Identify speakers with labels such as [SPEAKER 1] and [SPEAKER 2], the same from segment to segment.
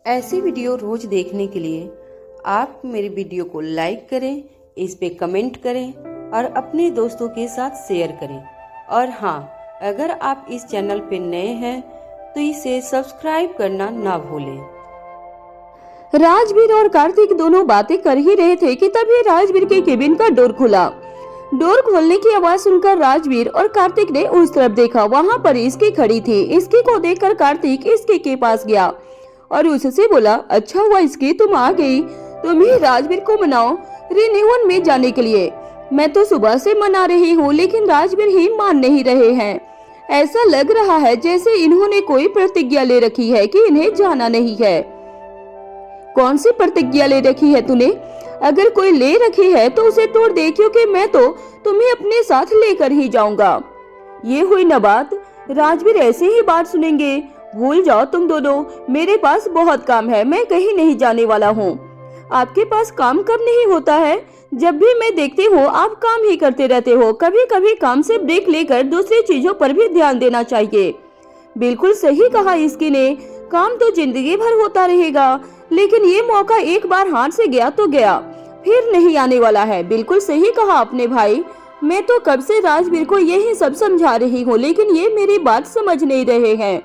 [SPEAKER 1] ऐसी वीडियो रोज देखने के लिए आप मेरे वीडियो को लाइक करें, इस पे कमेंट करें और अपने दोस्तों के साथ शेयर करें। और हाँ, अगर आप इस चैनल पे नए हैं तो इसे सब्सक्राइब करना ना भूलें।
[SPEAKER 2] राजवीर और कार्तिक दोनों बातें कर ही रहे थे कि तभी राजवीर के केबिन का डोर खुला। डोर खोलने की आवाज सुनकर राजवीर और कार्तिक ने उस तरफ देखा। वहां पर इसकी खड़ी थी। इसकी को देखकर कार्तिक इसके के पास गया और उससे बोला, अच्छा हुआ इसकी तुम आ गई। तुम ही राजवीर को मनाओ रिन्यूअल में जाने के लिए। मैं तो सुबह से मना रही हूँ लेकिन राजवीर ही मान नहीं रहे हैं। ऐसा लग रहा है जैसे इन्होंने कोई प्रतिज्ञा ले रखी है कि इन्हें जाना नहीं है। कौन सी प्रतिज्ञा ले रखी है तूने? अगर कोई ले रखी है तो उसे तोड़ दे, क्योंकि मैं तो तुम्हें अपने साथ लेकर ही जाऊंगा। ये हुई न बात। राजवीर ऐसे ही बात सुनेंगे? भूल जाओ तुम दोनों, मेरे पास बहुत काम है, मैं कहीं नहीं जाने वाला हूँ। आपके पास काम कब नहीं होता है? जब भी मैं देखती हूँ आप काम ही करते रहते हो। कभी कभी काम से ब्रेक लेकर दूसरी चीजों पर भी ध्यान देना चाहिए। बिल्कुल सही कहा इसकी ने। काम तो जिंदगी भर होता रहेगा, लेकिन ये मौका एक बार हाथ से गया तो गया, फिर नहीं आने वाला है। बिल्कुल सही कहा आपने भाई। मैं तो कब से राजवीर को यही सब समझा रही हूँ, लेकिन ये मेरी बात समझ नहीं रहे हैं।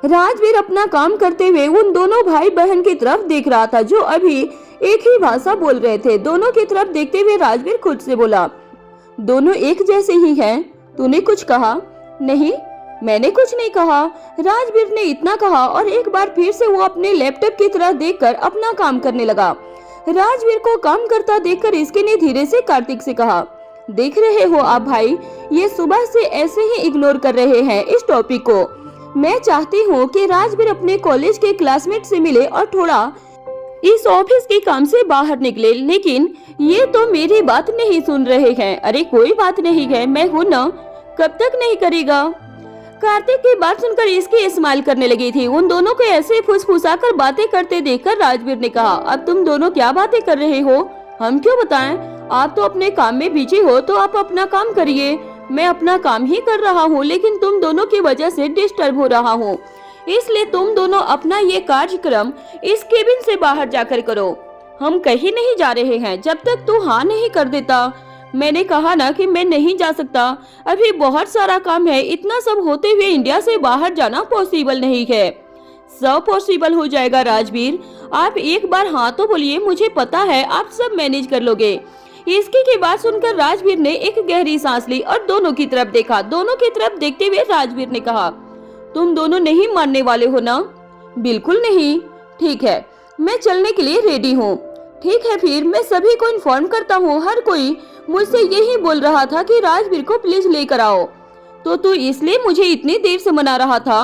[SPEAKER 2] राजवीर अपना काम करते हुए उन दोनों भाई बहन की तरफ देख रहा था जो अभी एक ही भाषा बोल रहे थे। दोनों की तरफ देखते हुए राजवीर खुद से बोला, दोनों एक जैसे ही हैं। तूने कुछ कहा? नहीं, मैंने कुछ नहीं कहा। राजवीर ने इतना कहा और एक बार फिर से वो अपने लैपटॉप की तरफ देखकर अपना काम करने लगा। राजवीर को काम करता देखकर इसके ने धीरे से कार्तिक से कहा, देख रहे हो आप भाई, ये सुबह से ऐसे ही इग्नोर कर रहे हैं इस टॉपिक को। मैं चाहती हूँ कि राजवीर अपने कॉलेज के क्लासमेट से मिले और थोड़ा इस ऑफिस के काम से बाहर निकले, लेकिन ये तो मेरी बात नहीं सुन रहे हैं। अरे कोई बात नहीं है, मैं हूँ ना, कब तक नहीं करेगा? कार्तिक की बात सुनकर इसकी स्माइल करने लगी थी। उन दोनों को ऐसे फुसफुसाकर बातें करते देखकर राजवीर ने कहा, अब तुम दोनों क्या बातें कर रहे हो? हम क्यों बताएं? आप तो अपने काम में बिजी हो तो आप अपना काम करिए। मैं अपना काम ही कर रहा हूँ, लेकिन तुम दोनों की वजह से डिस्टर्ब हो रहा हूँ, इसलिए तुम दोनों अपना ये कार्यक्रम इस केबिन से बाहर जाकर करो। हम कहीं नहीं जा रहे हैं जब तक तू हाँ नहीं कर देता। मैंने कहा ना कि मैं नहीं जा सकता, अभी बहुत सारा काम है। इतना सब होते हुए इंडिया से बाहर जाना पॉसिबल नहीं है। सब पॉसिबल हो जाएगा राजवीर, आप एक बार हाँ तो बोलिए, मुझे पता है आप सब मैनेज कर लोगे। इसकी की बात सुनकर राजवीर ने एक गहरी सांस ली और दोनों की तरफ देखा। दोनों की तरफ देखते हुए राजवीर ने कहा, तुम दोनों नहीं मानने वाले हो ना? बिल्कुल नहीं। ठीक है, मैं चलने के लिए रेडी हूँ। ठीक है, फिर मैं सभी को इन्फॉर्म करता हूँ। हर कोई मुझसे यही बोल रहा था कि राजवीर को प्लीज लेकर आओ, तो तू इसलिए मुझे इतनी देर से मना रहा था?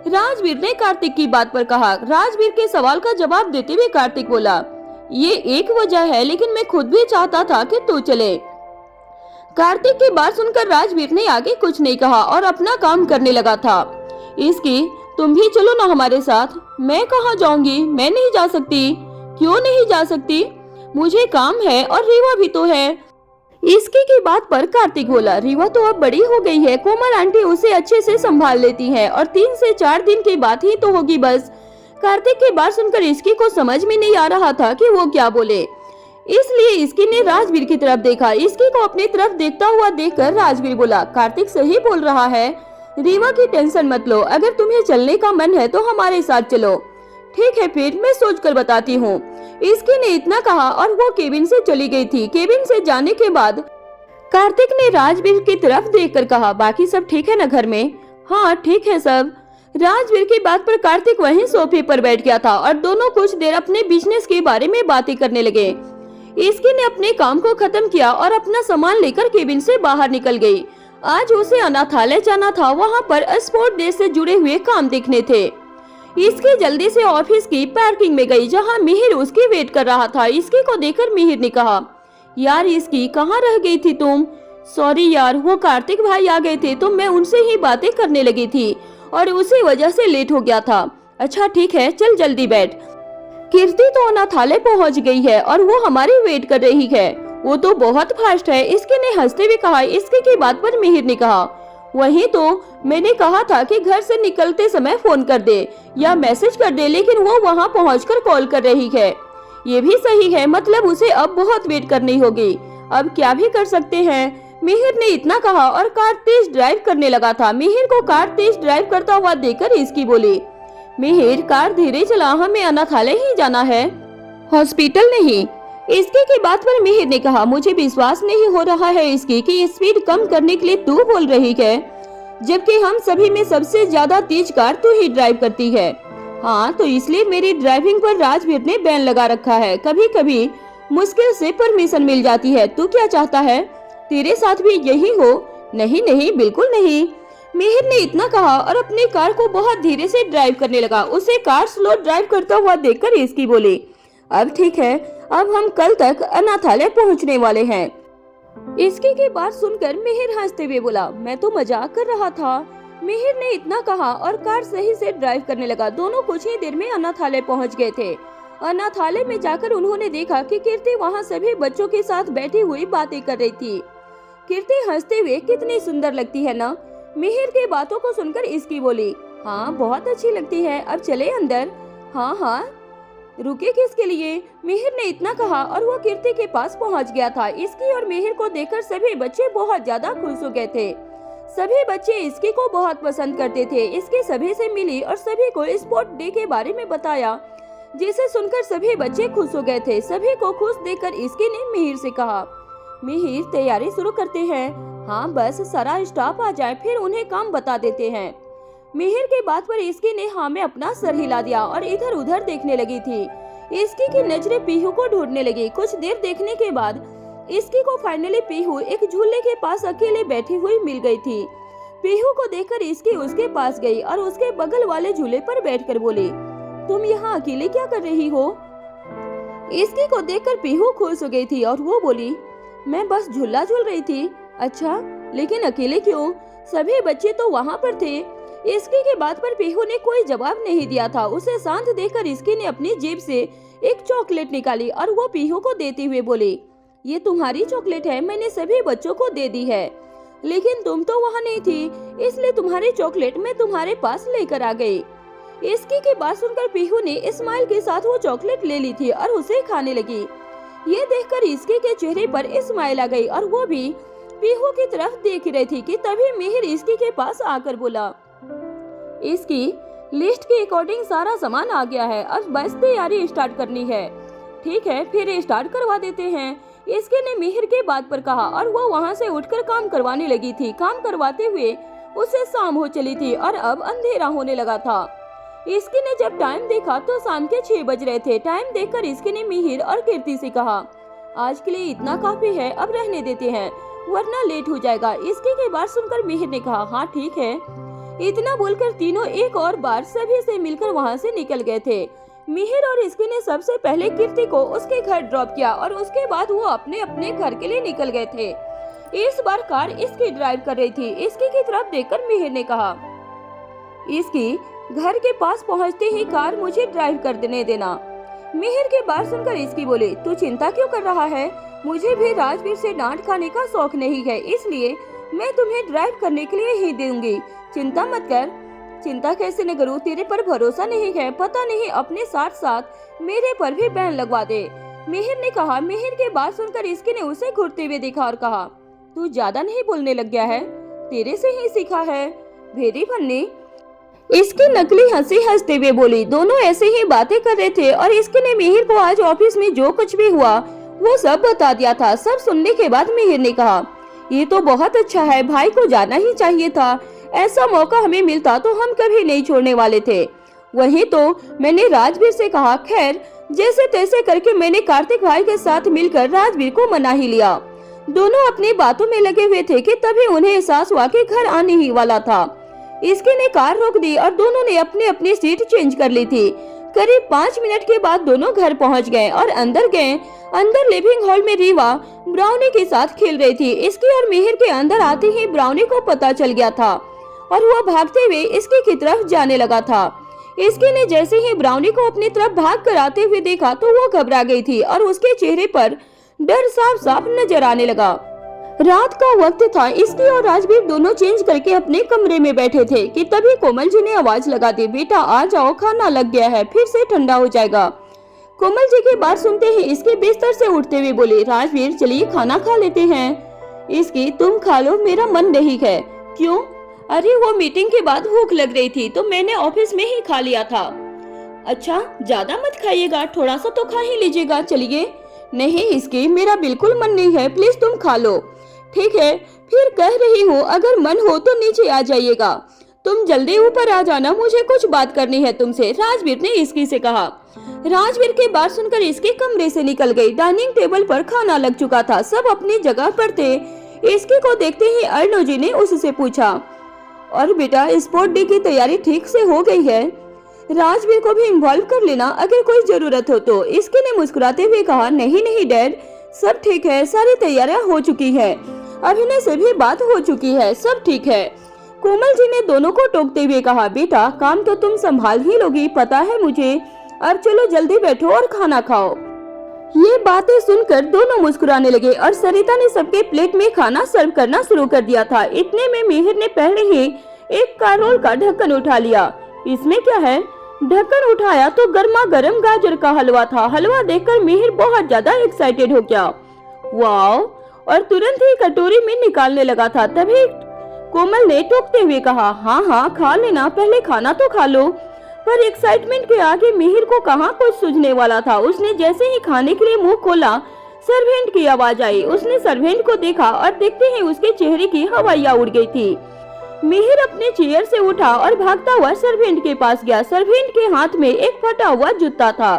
[SPEAKER 2] राजवीर ने कार्तिक की बात पर कहा। राजवीर के सवाल का जवाब देते हुए कार्तिक बोला, ये एक वजह है, लेकिन मैं खुद भी चाहता था कि तू चले। कार्तिक की बात सुनकर राजवीर ने आगे कुछ नहीं कहा और अपना काम करने लगा था। इसकी तुम भी चलो ना हमारे साथ। मैं कहाँ जाऊंगी? मैं नहीं जा सकती। क्यों नहीं जा सकती? मुझे काम है और रीवा भी तो है। इसकी की बात पर कार्तिक बोला, रीवा तो अब बड़ी हो गई है, कोमल आंटी उसे अच्छे से संभाल लेती है और 3 से 4 दिन की बात ही तो होगी बस। कार्तिक की बात सुनकर इसकी को समझ में नहीं आ रहा था कि वो क्या बोले, इसलिए इसकी ने राजवीर की तरफ देखा। इसकी को अपनी तरफ देखता हुआ देखकर राजवीर बोला, कार्तिक सही बोल रहा है, रीवा की टेंशन मत लो। अगर तुम्हें चलने का मन है तो हमारे साथ चलो। ठीक है, फिर मैं सोच कर बताती हूँ। इसकी ने इतना कहा और वो केबिन से चली गई थी। केबिन से जाने के बाद कार्तिक ने राजवीर की तरफ देखकर कहा, बाकी सब ठीक है ना घर में? हाँ ठीक है सब। राजवीर की बात पर कार्तिक वहीं सोफे पर बैठ गया था और दोनों कुछ देर अपने बिजनेस के बारे में बातें करने लगे। इसकी ने अपने काम को खत्म किया और अपना सामान लेकर केबिन से बाहर निकल गई। आज उसे अनाथालय जाना था, वहाँ पर स्पोर्ट डे से जुड़े हुए काम देखने थे। इसकी जल्दी से ऑफिस की पार्किंग में गई, जहाँ मिहिर उसकी वेट कर रहा था। इसकी को देखकर मिहिर ने कहा, यार इसकी कहाँ रह गई थी तुम? सॉरी यार, वो कार्तिक भाई आ गए थे तो मैं उनसे ही बातें करने लगी थी और उसी वजह से लेट हो गया था। अच्छा ठीक है, चल जल्दी बैठ। कीर्ति तो अनाथालय पहुंच गई है और वो हमारी वेट कर रही है। वो तो बहुत फास्ट है, इसके ने हंसते हुए कहा। इसके की बात पर मिहिर ने कहा, वहीं तो मैंने कहा था कि घर से निकलते समय फोन कर दे या मैसेज कर दे, लेकिन वो वहाँ पहुंचकर कॉल कर रही है। ये भी सही है, मतलब उसे अब बहुत वेट करनी होगी। अब क्या भी कर सकते हैं। मिहिर ने इतना कहा और कार तेज ड्राइव करने लगा था। मिहिर को कार तेज ड्राइव करता हुआ देखकर इसकी बोली, मिहिर कार धीरे चला, हमें अनाथालय ही जाना है, हॉस्पिटल नहीं। इसकी की बात पर मिहिर ने कहा, मुझे विश्वास नहीं हो रहा है इसकी कि स्पीड कम करने के लिए तू बोल रही है, जबकि हम सभी में सबसे ज्यादा तेज कार तू ही ड्राइव करती है। हाँ, तो इसलिए मेरी ड्राइविंग पर राजवीर ने बैन लगा रखा है। कभी कभी मुश्किल से परमिशन मिल जाती है। तू क्या चाहता है, तेरे साथ भी यही हो? नहीं नहीं, बिल्कुल नहीं। मिहिर ने इतना कहा और अपनी कार को बहुत धीरे से ड्राइव करने लगा। उसे कार स्लो ड्राइव करता हुआ देखकर इसकी बोली, अब ठीक है, अब हम कल तक अनाथालय पहुंचने वाले हैं। इसकी की बात सुनकर मिहिर हंसते हुए बोला, मैं तो मजाक कर रहा था। मिहिर ने इतना कहा और कार सही से ड्राइव करने लगा। दोनों कुछ ही देर में अनाथालय पहुंच गए थे। अनाथालय में जाकर उन्होंने देखा कि कीर्ति वहां सभी बच्चों के साथ बैठी हुई बातें कर रही थी। कीर्ति हंसते हुए कितनी सुंदर लगती है ना। मिहिर की बातों को सुनकर इसकी बोली, हाँ बहुत अच्छी लगती है, अब चले अंदर। हाँ हाँ, रुके किसके लिए? मिहिर ने इतना कहा और वो कीर्ति के पास पहुंच गया था। इसकी और मिहिर को देखकर सभी बच्चे बहुत ज्यादा खुश हो गए थे। सभी बच्चे इसकी को बहुत पसंद करते थे। इसकी सभी से मिली और सभी को स्पोर्ट डे के बारे में बताया, जिसे सुनकर सभी बच्चे खुश हो गए थे। सभी को खुश देखकर इसकी ने मिहिर से कहा, मिहिर तैयारी शुरू करते हैं। हाँ, बस सारा स्टाफ आ जाए, फिर उन्हें काम बता देते हैं। मिहिर की बात पर इसकी ने हाँ में अपना सर हिला दिया और इधर उधर देखने लगी थी। इसकी की नजरें पीहू को ढूंढने लगी। कुछ देर देखने के बाद इसकी को फाइनली पीहू एक झूले के पास अकेले बैठी हुई मिल गई थी। पीहू को देखकर इसकी उसके पास गई और उसके बगल वाले झूले पर बैठकर बोली, तुम यहाँ अकेले क्या कर रही हो? इसकी को देखकर पीहू खुश हो गई थी और वो बोली, मैं बस झूला झूल रही थी। अच्छा, लेकिन अकेले क्यों? सभी बच्चे तो वहाँ पर थे। इसकी की बात पर पीहू ने कोई जवाब नहीं दिया था। उसे शांत देखकर इसकी ने अपनी जेब से एक चॉकलेट निकाली और वो पीहू को देते हुए बोली, ये तुम्हारी चॉकलेट है, मैंने सभी बच्चों को दे दी है, लेकिन तुम तो वहाँ नहीं थी, इसलिए तुम्हारी चॉकलेट मैं तुम्हारे पास लेकर आ गई। इसकी की बात सुनकर पीहू ने स्माइल के साथ वो चॉकलेट ले ली थी और उसे खाने लगी। ये देखकर इसकी के चेहरे पर स्माइल आ गई और वो भी पीहू की तरफ देख रही थी कि तभी मिहिर इसकी के पास आकर बोला, इसकी लिस्ट के अकॉर्डिंग सारा सामान आ गया है, अब बस तैयारी स्टार्ट करनी है। ठीक है, फिर स्टार्ट करवा देते हैं। इसके ने मिहिर के बात पर कहा और वो वहाँ से उठकर काम करवाने लगी थी। काम करवाते हुए उसे शाम हो चली थी और अब अंधेरा होने लगा था। इसकी ने जब टाइम देखा तो शाम के 6 बज रहे थे। टाइम देखकर इसकी ने मिहिर और कीर्ति से कहा, आज के लिए इतना काफी है, अब रहने देते हैं वरना लेट हो जाएगा। इसकी की बात सुनकर मिहिर ने कहा, हाँ ठीक है। इतना बोलकर तीनों एक और बार सभी से मिलकर वहाँ से निकल गए थे। मिहिर और इसकी ने सबसे पहले कीर्ति को उसके घर ड्रॉप किया और उसके बाद वो अपने अपने घर के लिए निकल गए थे। इस बार कार इसकी ड्राइव कर रही थी। इसकी की तरफ देखकर मिहिर ने कहा, इसकी घर के पास पहुंचते ही कार मुझे ड्राइव कर देना। मिहिर की बात सुनकर इसकी बोली, तू चिंता क्यों कर रहा है? मुझे भी राजवीर से डांट खाने का शौक नहीं है, इसलिए मैं तुम्हें ड्राइव करने के लिए ही दूंगी। चिंता मत कर। चिंता कैसे न करूं, तेरे पर भरोसा नहीं है, पता नहीं अपने साथ साथ मेरे पर भी बैन लगवा दे। मिहिर ने कहा। मिहिर की बात सुनकर इसकी ने उसे घूरते हुए देखा और कहा, तू ज्यादा नहीं बोलने लग गया है, तेरे से ही सीखा है भेरी फन्नी। इसकी नकली हंसी हंसते हुए बोली। दोनों ऐसे ही बातें कर रहे थे और इसके ने मिहिर को आज ऑफिस में जो कुछ भी हुआ वो सब बता दिया था। सब सुनने के बाद मिहिर ने कहा, ये तो बहुत अच्छा है, भाई को जाना ही चाहिए था, ऐसा मौका हमें मिलता तो हम कभी नहीं छोड़ने वाले थे। वही तो मैंने राजवीर से कहा, खैर जैसे तैसे करके मैंने कार्तिक भाई के साथ मिलकर राजवीर को मना ही लिया। दोनों अपनी बातों में लगे हुए थे कि तभी उन्हें एहसास हुआ कि घर आने ही वाला था। इसकी ने कार रोक दी और दोनों ने अपनी अपनी सीट चेंज कर ली थी। करीब 5 मिनट के बाद दोनों घर पहुंच गए और अंदर गए। अंदर लिविंग हॉल में रीवा ब्राउनी के साथ खेल रही थी। इसकी और मिहिर के अंदर आते ही ब्राउनी को पता चल गया था और वह भागते हुए इसकी की तरफ जाने लगा था। इसकी ने जैसे ही ब्राउनी को अपनी तरफ भाग कर आते हुए देखा तो वो घबरा गई थी और उसके चेहरे पर डर साफ साफ नजर आने लगा। रात का वक्त था। इसकी और राजवीर दोनों चेंज करके अपने कमरे में बैठे थे कि तभी कोमल जी ने आवाज लगा दी, बेटा आ जाओ, खाना लग गया है, फिर से ठंडा हो जाएगा। कोमल जी की बात सुनते ही इसके बिस्तर से उठते हुए बोले, राजवीर चलिए खाना खा लेते हैं। इसकी तुम खा लो, मेरा मन नहीं है। क्यों? अरे वो मीटिंग के बाद भूख लग रही थी तो मैंने ऑफिस में ही खा लिया था। अच्छा ज्यादा मत खाइएगा, थोड़ा सा तो खा ही लीजिएगा। चलिए। नहीं इसकी मेरा बिल्कुल मन नहीं है, प्लीज तुम खा लो। ठीक है फिर कह रही हूँ, अगर मन हो तो नीचे आ जाइएगा। तुम जल्दी ऊपर आ जाना, मुझे कुछ बात करनी है तुमसे, राजवीर ने इसकी से कहा। राजवीर की बात सुनकर इसके कमरे से निकल गई। डाइनिंग टेबल पर खाना लग चुका था, सब अपनी जगह पर थे। इसकी को देखते ही अर्णव जी ने उससे पूछा, और बेटा स्पोर्ट डे की तैयारी ठीक से हो गई है? राजवीर को भी इन्वॉल्व कर लेना अगर कोई जरूरत हो तो। इसके ने मुस्कुराते हुए कहा, नहीं नहीं डैड, सब ठीक है, सारी तैयारियां हो चुकी है, अभिनय से भी बात हो चुकी है, सब ठीक है। कोमल जी ने दोनों को टोकते हुए कहा, बेटा काम तो तुम संभाल ही लोगी, पता है मुझे। अब चलो जल्दी बैठो और खाना खाओ। ये बातें सुनकर दोनों मुस्कुराने लगे और सरिता ने सबके प्लेट में खाना सर्व करना शुरू कर दिया था। इतने में मिहिर ने पहले ही एक कारोल का ढक्कन उठा लिया। इसमें क्या है? ढक्कन उठाया तो गर्मा गर्म गाजर का हलवा था। हलवा देखकर मिहिर बहुत ज्यादा एक्साइटेड हो गया। वाओ! और तुरंत ही कटोरी में निकालने लगा था। तभी कोमल ने टोकते हुए कहा, हाँ हाँ खा लेना, पहले खाना तो खा लो। पर एक्साइटमेंट के आगे मिहिर को कहाँ कुछ सूझने वाला था। उसने जैसे ही खाने के लिए मुंह खोला, सर्वेंट की आवाज आई। उसने सर्वेंट को देखा और देखते ही उसके चेहरे की हवाइयाँ उड़ गई थी। मिहिर अपने चेयर से उठा और भागता हुआ सर्वेंट के पास गया। सर्वेंट के हाथ में एक फटा हुआ जूता था।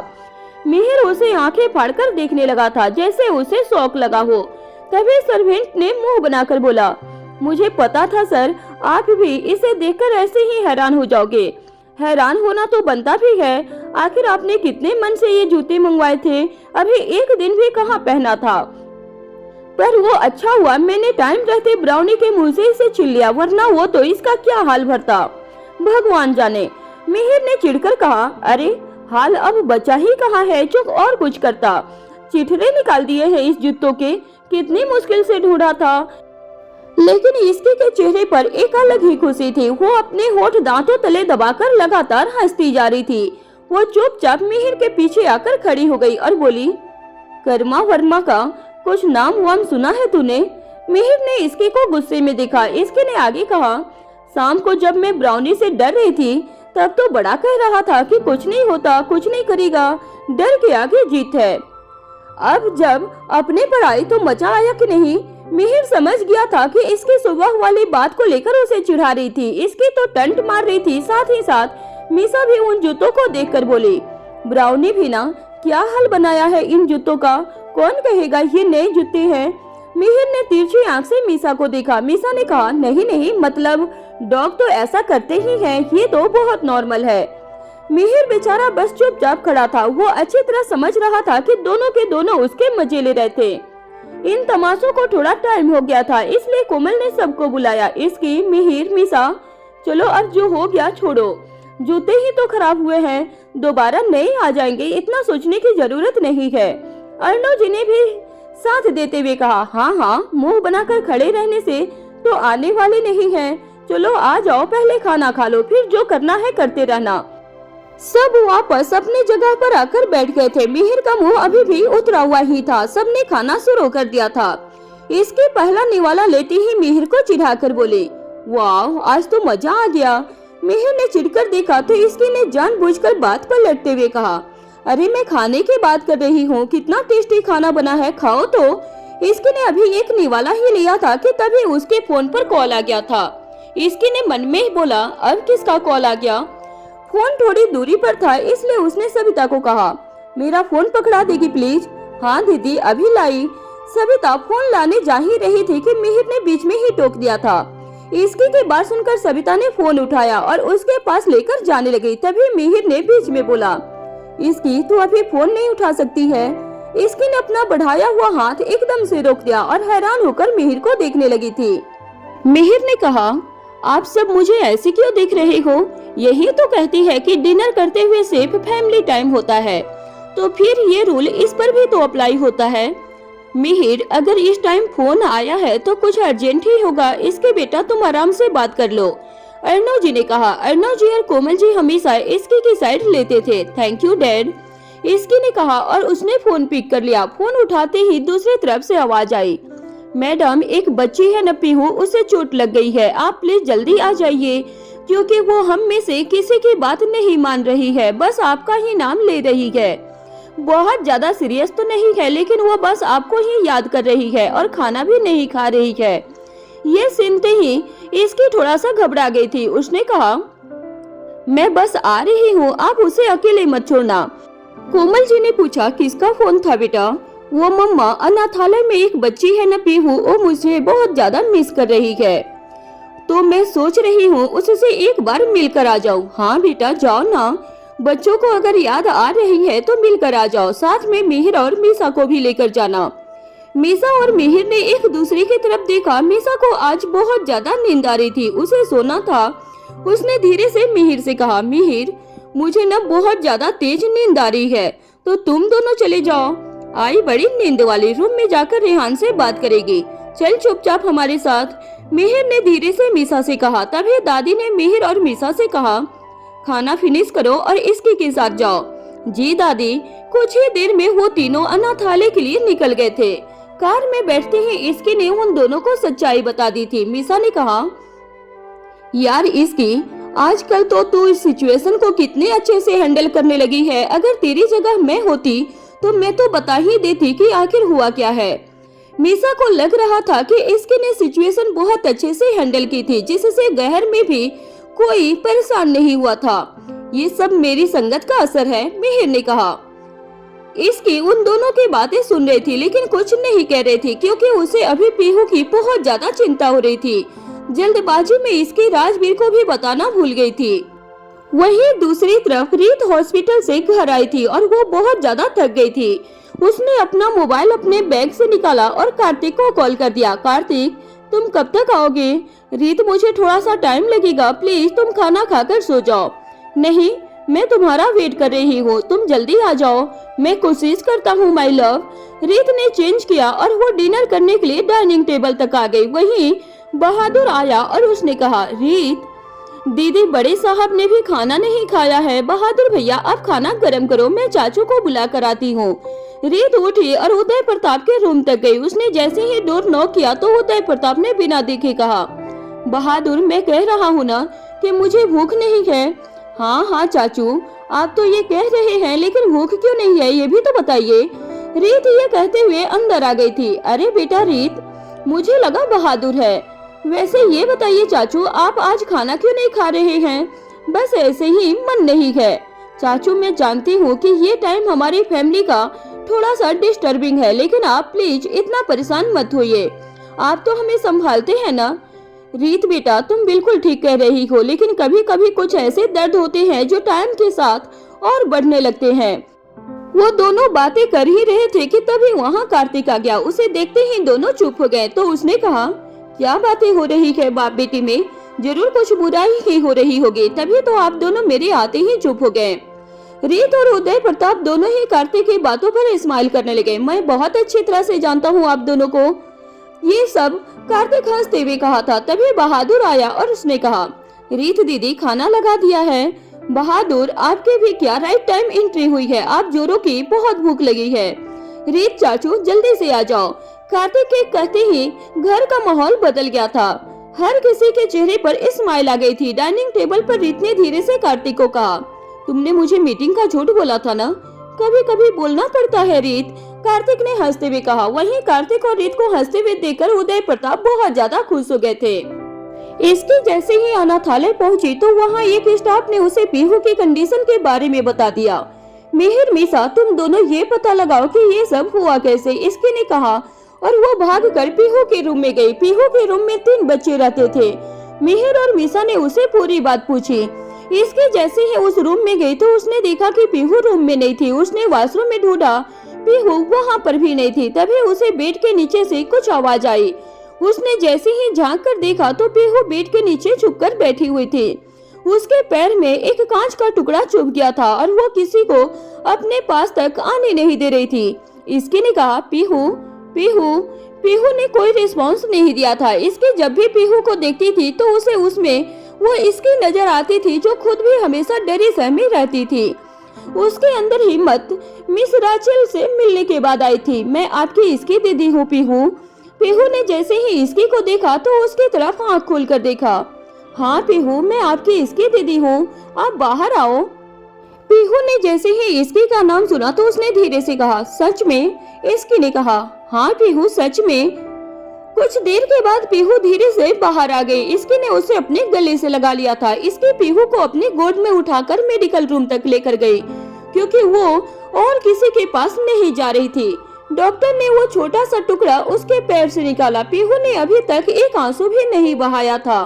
[SPEAKER 2] मिहिर उसे आंखें फाड़कर देखने लगा था, जैसे उसे शौक लगा हो। तभी सर्वेंट ने मुंह बनाकर बोला, मुझे पता था सर, आप भी इसे देखकर ऐसे ही हैरान हो जाओगे। हैरान होना तो बनता भी है, आखिर आपने कितने मन से ये जूते मंगवाए थे, अभी एक दिन भी कहाँ पहना था। पर वो अच्छा हुआ मैंने टाइम रहते ब्राउनी के मुंह से इसे छीन लिया, वरना वो तो इसका क्या हाल भरता, भगवान जाने। मिहिर ने चिढ़कर कहा, अरे हाल अब बचा ही कहाँ है, चुप और कुछ करता। चिथड़े निकाल दिए हैं इस जूतों के, कितनी मुश्किल से ढूंढा था। लेकिन इसके के चेहरे पर एक अलग ही खुशी थी। वो अपने होठ दांतों तले दबाकर लगातार हंसती जा रही थी। वो चुपचाप मिहिर के पीछे आकर खड़ी हो गई और बोली, कर्मा वर्मा का कुछ नाम वाम सुना है तूने? मिहिर ने इसके को गुस्से में देखा। इसके ने आगे कहा, शाम को जब मैं ब्राउनी से डर रही थी तब तो बड़ा कह रहा था कि कुछ नहीं होता, कुछ नहीं करेगा, डर के आगे जीत है। अब जब अपने पर आई तो मजा आया कि नहीं? मिहिर समझ गया था कि इसकी सुबह वाली बात को लेकर उसे चिढ़ा रही थी, इसकी तो टंट मार रही थी। साथ ही साथ मीसा भी उन जूतों को देखकर बोली, ब्राउनी भी ना, क्या हाल बनाया है इन जूतों का, कौन कहेगा ये नए जूते हैं। मिहिर ने तिरछी आंख से मीसा को देखा। मीसा ने कहा, नहीं नहीं, मतलब डॉग तो ऐसा करते ही हैं, ये तो बहुत नॉर्मल है। मिहिर बेचारा बस चुपचाप खड़ा था। वो अच्छी तरह समझ रहा था कि दोनों के दोनों उसके मजे ले रहे थे। इन तमाशों को थोड़ा टाइम हो गया था, इसलिए कोमल ने सबको बुलाया। इसकी, मिहिर, मीसा, चलो अब जो हो गया छोड़ो, जूते ही तो खराब हुए हैं, दोबारा नए आ जाएंगे, इतना सोचने की जरूरत नहीं है। अर्णव जी ने भी साथ देते हुए कहा, हाँ हाँ, मुंह बनाकर खड़े रहने से तो आने वाले नहीं हैं। चलो आ जाओ, पहले खाना खा लो, फिर जो करना है करते रहना। सब वापस अपनी जगह पर आकर बैठ गए थे। मिहिर का मुंह अभी भी उतरा हुआ ही था। सबने खाना शुरू कर दिया था। इसके पहला निवाला लेते ही मिहिर को चिढ़ाकर बोले, वाह आज तो मजा आ गया। मिहिर ने चिढ़कर देखा तो इसकी ने जानबूझकर बात पर लटते हुए कहा, अरे मैं खाने की बात कर रही हूँ, कितना टेस्टी खाना बना है, खाओ तो। इसकी ने अभी एक निवाला ही लिया था कि तभी उसके फोन पर कॉल आ गया था। इसकी ने मन में ही बोला, अब किसका कॉल आ गया। फोन थोड़ी दूरी पर था, इसलिए उसने सविता को कहा, मेरा फोन पकड़ा देगी प्लीज। हाँ दीदी अभी लाई। सविता फोन लाने जा ही रही थी कि मिहिर ने बीच में ही टोक दिया था। इसकी की बात सुनकर सविता ने फोन उठाया और उसके पास लेकर जाने लगी। तभी मिहिर ने बीच में बोला, इसकी तू अभी फोन नहीं उठा सकती है। इसकी ने अपना बढ़ाया हुआ हाथ एकदम से रोक दिया और हैरान होकर मिहिर को देखने लगी थी। मिहिर ने कहा, आप सब मुझे ऐसे क्यों देख रहे हो? यही तो कहती है कि डिनर करते हुए सिर्फ फैमिली टाइम होता है, तो फिर ये रूल इस पर भी तो अप्लाई होता है। मिहिर, अगर इस टाइम फोन आया है तो कुछ अर्जेंट ही होगा, इसके बेटा तुम आराम से बात कर लो, अर्णव जी ने कहा। अर्णव जी और कोमल जी हमेशा इसकी की साइड लेते थे। थैंक यू डैड, इसकी ने कहा और उसने फोन पिक कर लिया। फोन उठाते ही दूसरी तरफ से आवाज आई, मैडम एक बच्ची है न पीहू, उसे चोट लग गई है, आप प्लीज जल्दी आ जाइए, क्योंकि वो हम में से किसी की बात नहीं मान रही है, बस आपका ही नाम ले रही है। बहुत ज्यादा सीरियस तो नहीं है, लेकिन वो बस आपको ही याद कर रही है और खाना भी नहीं खा रही है। ये सुनते ही इसकी थोड़ा सा घबरा गई थी। उसने कहा, मैं बस आ रही हूँ, आप उसे अकेले मत छोड़ना। कोमल जी ने पूछा, किसका फोन था बेटा? वो मम्मा, अनाथालय में एक बच्ची है न पीहू, वो मुझे बहुत ज्यादा मिस कर रही है, तो मैं सोच रही हूँ उससे एक बार मिलकर आ जाऊँ। हाँ बेटा जाओ ना, बच्चों को अगर याद आ रही है तो मिलकर आ जाओ, साथ में मिहिर और मीसा को भी लेकर जाना। मीसा और मिहिर ने एक दूसरे की तरफ देखा। मीसा को आज बहुत ज्यादा नींद आ रही थी, उसे सोना था। उसने धीरे से मिहिर से कहा, मिहिर मुझे न बहुत ज्यादा तेज नींद आ रही है, तो तुम दोनों चले जाओ, आई बड़ी नींद वाली, रूम में जाकर रेहान से बात करेगी, चल चुपचाप हमारे साथ, मिहिर ने धीरे से मीसा से कहा। तभी दादी ने मिहिर और मीसा से कहा, खाना फिनिश करो और इसकी के साथ जाओ। जी दादी। कुछ ही देर में वो तीनों अनाथालय के लिए निकल गए थे। कार में बैठते ही इसकी ने उन दोनों को सच्चाई बता दी थी। मीसा ने कहा, यार इसकी, आजकल तो तू इस सिचुएशन को कितने अच्छे से हैंडल करने लगी है, अगर तेरी जगह मैं होती तो मैं तो बता ही देती कि आखिर हुआ क्या है। मीसा को लग रहा था कि इसकी ने सिचुएशन बहुत अच्छे से हैंडल की थी, जिससे गहर में भी कोई परेशान नहीं हुआ था। ये सब मेरी संगत का असर है, मिहिर ने कहा। इसकी उन दोनों की बातें सुन रही थी, लेकिन कुछ नहीं कह रही थी, क्योंकि उसे अभी पीहू की बहुत ज्यादा चिंता हो रही थी। जल्दबाजी में इसकी राजवीर को भी बताना भूल गई थी। वहीं दूसरी तरफ रीत हॉस्पिटल से घर आई थी और वो बहुत ज्यादा थक गई थी। उसने अपना मोबाइल अपने बैग से निकाला और कार्तिक को कॉल कर दिया। कार्तिक, तुम कब तक आओगे? रीत, मुझे थोड़ा सा टाइम लगेगा, प्लीज तुम खाना खाकर सो जाओ। नहीं, मैं तुम्हारा वेट कर रही हूँ, तुम जल्दी आ जाओ, मैं कोशिश करता हूँ माय लव। रीत ने चेंज किया और वो डिनर करने के लिए डाइनिंग टेबल तक आ गई। वहीं बहादुर आया और उसने कहा, रीत दीदी, बड़े साहब ने भी खाना नहीं खाया है, बहादुर भैया आप खाना गर्म करो, मैं चाचू को बुला कर आती हूँ। रीत उठी और उदय प्रताप के रूम तक गई। उसने जैसे ही डोर नॉक किया तो उदय प्रताप ने बिना देखे कहा, बहादुर मैं कह रहा हूँ ना कि मुझे भूख नहीं है। हाँ हाँ चाचू, आप तो ये कह रहे हैं, लेकिन भूख क्यों नहीं है ये भी तो बताइए। रीत ये कहते हुए अंदर आ गई थी। अरे बेटा रीत, मुझे लगा बहादुर है। वैसे ये बताइए चाचू, आप आज खाना क्यों नहीं खा रहे हैं? बस ऐसे ही मन नहीं है। चाचू मैं जानती हूँ कि ये टाइम हमारी फैमिली का थोड़ा सा डिस्टर्बिंग है, लेकिन आप प्लीज इतना परेशान मत होइए, आप तो हमें संभालते हैं ना। रीत बेटा, तुम बिल्कुल ठीक कह रही हो, लेकिन कभी कभी कुछ ऐसे दर्द होते हैं जो टाइम के साथ और बढ़ने लगते हैं। वो दोनों बातें कर ही रहे थे कि तभी वहाँ कार्तिक आ गया। उसे देखते ही दोनों चुप हो गए। तो उसने कहा, क्या बातें हो रही है बाप बेटी में? जरूर कुछ बुराई ही हो रही होगी, तभी तो आप दोनों मेरे आते ही चुप हो गए। रीत और उदय प्रताप दोनों ही कार्तिक की बातों पर स्माइल करने लगे। मैं बहुत अच्छी तरह से जानता हूँ आप दोनों को, ये सब कार्तिक हंसते हुए कहा था। तभी बहादुर आया और उसने कहा, रीत दीदी खाना लगा दिया है। बहादुर, आपके भी क्या राइट टाइम एंट्री हुई है, आप जोरों की बहुत भूख लगी है। रीत चाचू जल्दी से आ जाओ। कार्तिक के कहते ही घर का माहौल बदल गया था। हर किसी के चेहरे पर स्माइल आ गई थी। डाइनिंग टेबल पर रीत ने धीरे से कार्तिक को कहा, तुमने मुझे मीटिंग का झूठ बोला था ना, कभी कभी बोलना पड़ता है रीत, कार्तिक ने हंसते हुए कहा। वहीं कार्तिक और रीत को हंसते हुए देखकर उदय प्रताप बहुत ज्यादा खुश हो गए थे। इसकी जैसे ही अनाथालय पहुंची तो वहाँ एक स्टाफ ने उसे पीहू की कंडीशन के बारे में बता दिया। मिहिर मीसा, तुम दोनों ये पता लगाओ कि ये सब हुआ कैसे, इसके ने कहा और वो भागकर पीहू के रूम में गई। पीहू के रूम में 3 बच्चे रहते थे। मिहिर और मीसा ने उसे पूरी बात पूछी। इसके जैसे ही उस रूम में गई तो उसने देखा कि पीहू रूम में नहीं थी। उसने वॉशरूम में ढूंढा, पीहू वहाँ पर भी नहीं थी। तभी उसे बेड के नीचे से कुछ आवाज आई। उसने जैसे ही झांक कर देखा तो पीहू बेड के नीचे छुपकर बैठी हुई थी। उसके पैर में एक कांच का टुकड़ा चुभ गया था और वो किसी को अपने पास तक आने नहीं दे रही थी। इसकी ने कहा, पीहू पीहू ने कोई रिस्पॉन्स नहीं दिया था। इसकी जब भी पीहू को देखती थी तो उसे उसमें वो इसकी नजर आती थी जो खुद भी हमेशा डरी सहमी रहती थी। उसके अंदर हिम्मत मिस राचेल से मिलने के बाद आई थी। मैं आपकी इसकी दीदी हूँ पीहू। पीहू ने जैसे ही इसकी को देखा तो उसकी तरफ आँख खोलकर देखा। हाँ पीहू, मैं आपकी इसकी दीदी हूँ, आप बाहर आओ। पीहू ने जैसे ही इसकी का नाम सुना तो उसने धीरे से कहा, सच में? इसकी ने कहा, हाँ पीहू सच में। कुछ देर के बाद पीहू धीरे से बाहर आ गई। इसकी ने उसे अपने गले से लगा लिया था। इसकी पीहू को अपने गोद में उठाकर मेडिकल रूम तक लेकर गई क्योंकि वो और किसी के पास नहीं जा रही थी। डॉक्टर ने वो छोटा सा टुकड़ा उसके पैर से निकाला। पीहू ने अभी तक एक आंसू भी नहीं बहाया था।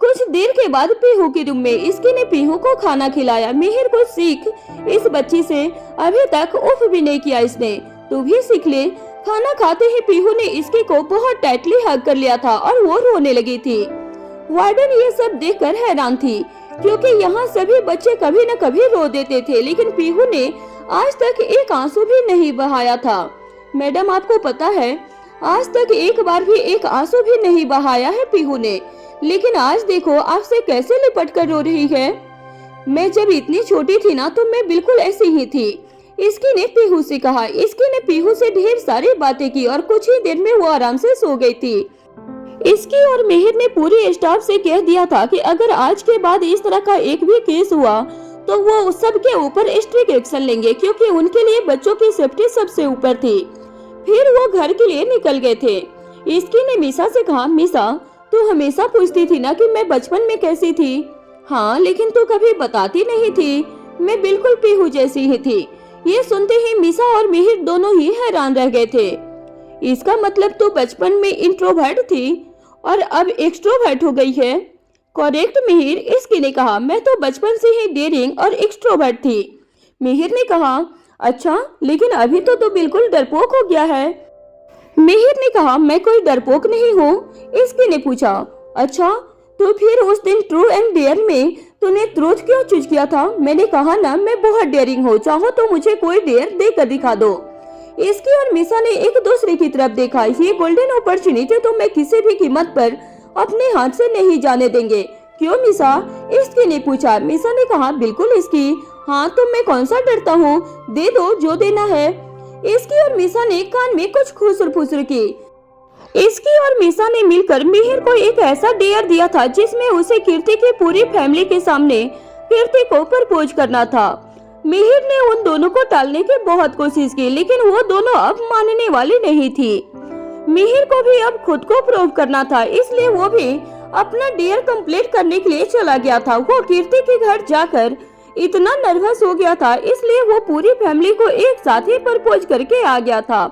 [SPEAKER 2] कुछ देर के बाद पीहू के रूम में इसकी ने पीहू को खाना खिलाया। मिहिर को सीख इस बच्ची से अभी तक उफ भी नहीं किया इसने, तू भी सीख ले। खाना खाते ही पीहू ने इसकी को बहुत टाइटली हग कर लिया था और वो रोने लगी थी। वार्डन ये सब देखकर हैरान थी क्योंकि यहाँ सभी बच्चे कभी न कभी रो देते थे, लेकिन पीहू ने आज तक एक आंसू भी नहीं बहाया था। मैडम आपको पता है, आज तक एक बार भी एक आंसू भी नहीं बहाया है पीहू ने, लेकिन आज देखो आपसे कैसे लिपट कर रो रही है। मैं जब इतनी छोटी थी ना तो मैं बिल्कुल ऐसी ही थी, इसकी ने पीहू से कहा। इसकी ने पीहू से ढेर सारी बातें की और कुछ ही देर में वो आराम से सो गई थी। इसकी और मिहिर ने पूरे स्टाफ से कह दिया था कि अगर आज के बाद इस तरह का एक भी केस हुआ तो वो सबके ऊपर स्ट्रिक्ट एक्शन लेंगे क्योंकि उनके लिए बच्चों की सेफ्टी सबसे ऊपर थी। फिर वो घर के लिए निकल गए थे। इसकी ने मीसा से कहा, मीसा तू हमेशा पूछती थी ना कि मैं बचपन में कैसी थी। हाँ लेकिन तू कभी बताती नहीं थी, मैं बिल्कुल पीहू जैसी ही थी। ये सुनते ही मीसा और मिहिर दोनों ही हैरान रह गए थे। इसका मतलब तू बचपन में इंट्रोवर्ट थी और अब एक्सट्रोवर्ट हो गई है। करेक्ट मिहिर, इसकी ने कहा। मैं तो बचपन से ही डेयरिंग और एक्सट्रोवर्ट थी। मिहिर ने कहा, अच्छा लेकिन अभी तो तू बिल्कुल डरपोक हो गया है। मिहिर ने कहा, मैं कोई डरपोक नहीं हूँ। इसकी ने पूछा, अच्छा तो फिर उस दिन ट्रू एंड डेयर में तूने ट्रूथ क्यों चूज किया था? मैंने कहा ना मैं बहुत डेयरिंग हूँ, चाहो तो मुझे कोई डेयर देकर दिखा दो। इसकी और मीसा ने एक दूसरे की तरफ देखा। ये गोल्डन अपॉर्चुनिटी तो मैं किसी भी कीमत पर अपने हाथ से नहीं जाने देंगे, क्यों मीसा? इसकी ने पूछा। मीसा ने कहा, बिल्कुल इसकी, हाँ तो मैं कौन सा डरता हूँ, दे दो जो देना है। इसकी और मीसा ने कान में कुछ खुसर फुसर की। इसकी और मीसा ने मिलकर मिहिर को एक ऐसा डेयर दिया था जिसमें उसे कीर्ति की पूरी फैमिली के सामने कीर्ति को प्रपोज करना था। मिहिर ने उन दोनों को टालने की बहुत कोशिश की, लेकिन वो दोनों अब मानने वाली नहीं थी। मिहिर को भी अब खुद को प्रूव करना था, इसलिए वो भी अपना डेयर कंप्लीट करने के लिए चला गया था। वो कीर्ति के घर जाकर इतना नर्वस हो गया था, इसलिए वो पूरी फैमिली को एक साथ ही प्रपोज करके आ गया था।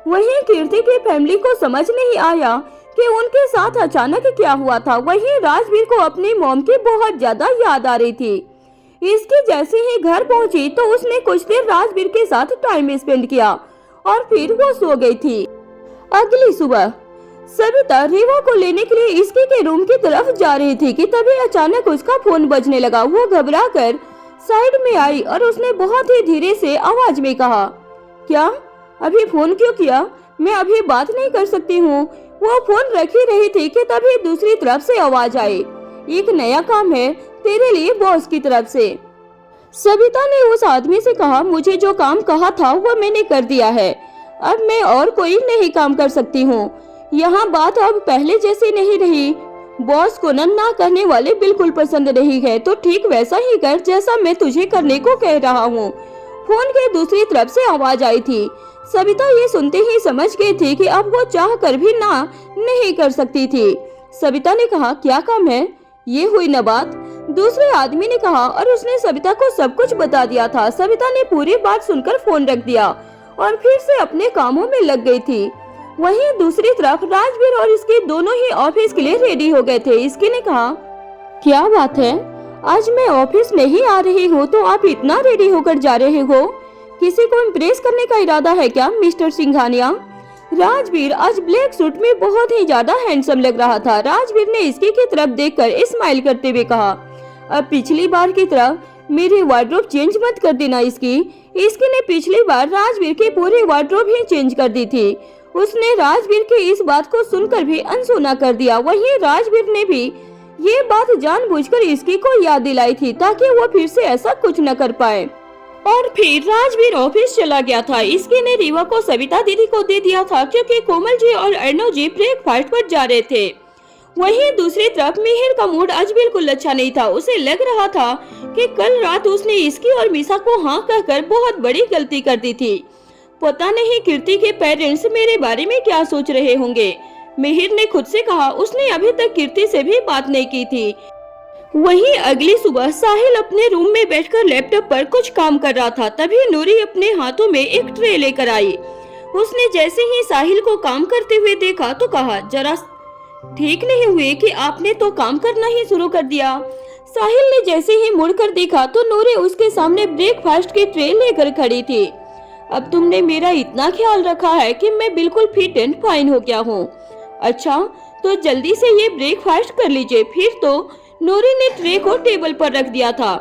[SPEAKER 2] वहीं कीर्ति की फैमिली को समझ नहीं आया कि उनके साथ अचानक क्या हुआ था। वहीं राजवीर को अपनी मॉम की बहुत ज्यादा याद आ रही थी। इसकी जैसे ही घर पहुंची तो उसने कुछ देर राजवीर के साथ टाइम स्पेंड किया और फिर वो सो गई थी। अगली सुबह सविता रीवा को लेने के लिए इसकी के रूम की तरफ जा रही थी कि तभी अचानक उसका फोन बजने लगा। वो घबराकर साइड में आई और उसने बहुत ही धीरे से आवाज में कहा, क्या अभी फोन क्यों किया? मैं अभी बात नहीं कर सकती हूँ। वो फोन रख ही रही थी कि तभी दूसरी तरफ से आवाज आई, एक नया काम है तेरे लिए बॉस की तरफ से। सविता ने उस आदमी से कहा, मुझे जो काम कहा था वो मैंने कर दिया है, अब मैं और कोई नहीं काम कर सकती हूँ। यहाँ बात अब पहले जैसी नहीं रही। बॉस को ना करने वाले बिल्कुल पसंद नहीं है, तो ठीक वैसा ही कर जैसा मैं तुझे करने को कह रहा हूँ। फोन के दूसरी तरफ से आवाज आई थी। सविता ये सुनते ही समझ गई थी कि अब वो चाह कर भी ना नहीं कर सकती थी। सविता ने कहा, क्या काम है? ये हुई न बात, दूसरे आदमी ने कहा और उसने सविता को सब कुछ बता दिया था। सविता ने पूरी बात सुनकर फोन रख दिया और फिर से अपने कामों में लग गई थी। वहीं दूसरी तरफ राजवीर और इसके दोनों ही ऑफिस के लिए रेडी हो गए थे। इसकी ने कहा, क्या बात है, आज मैं ऑफिस नहीं आ रही हूँ तो आप इतना रेडी होकर जा रहे हो? किसी को इम्प्रेस करने का इरादा है क्या मिस्टर सिंघानिया? राजवीर आज ब्लैक सूट में बहुत ही ज्यादा हैंडसम लग रहा था। राजवीर ने इसकी की तरफ देखकर स्माइल करते हुए कहा, अब पिछली बार की तरफ मेरी वार्डरोब चेंज मत कर देना। इसकी ने पिछली बार राजवीर की पूरी वार्डरोब ही चेंज कर दी थी। उसने राजवीर के इस बात को सुनकर भी अनसुना कर दिया। वहीं राजवीर ने भी ये बात जानबूझकर इसकी को याद दिलाई थी ताकि वो फिर से ऐसा कुछ न कर पाए। और फिर राजवीर ऑफिस चला गया था। इसकी ने रीवा को सविता दीदी को दे दिया था क्योंकि कोमल जी और अर्णव जी ब्रेकफास्ट पर जा रहे थे। वहीं दूसरी तरफ मिहिर का मूड आज बिल्कुल अच्छा नहीं था। उसे लग रहा था कि कल रात उसने इसकी और मीसा को हाँ कहकर बहुत बड़ी गलती कर दी थी। पता नहीं कीर्ति के पेरेंट्स मेरे बारे में क्या सोच रहे होंगे। मिहिर ने खुद से कहा। उसने अभी तक कीर्ति से भी बात नहीं की थी। वहीं अगली सुबह साहिल अपने रूम में बैठकर लैपटॉप पर कुछ काम कर रहा था। तभी नूरी अपने हाथों में एक ट्रे लेकर आई। उसने जैसे ही साहिल को काम करते हुए देखा तो कहा, जरा ठीक नहीं हुए कि आपने तो काम करना ही शुरू कर दिया। साहिल ने जैसे ही मुड़कर देखा तो नूरी उसके सामने ब्रेकफास्ट की ट्रे लेकर खड़ी थी। अब तुमने मेरा इतना ख्याल रखा है कि मैं बिल्कुल फिट एंड फाइन हो गया हूँ। अच्छा तो जल्दी से ये ब्रेकफास्ट कर लीजिए। फिर तो नूरी ने ट्रे को टेबल पर रख दिया था।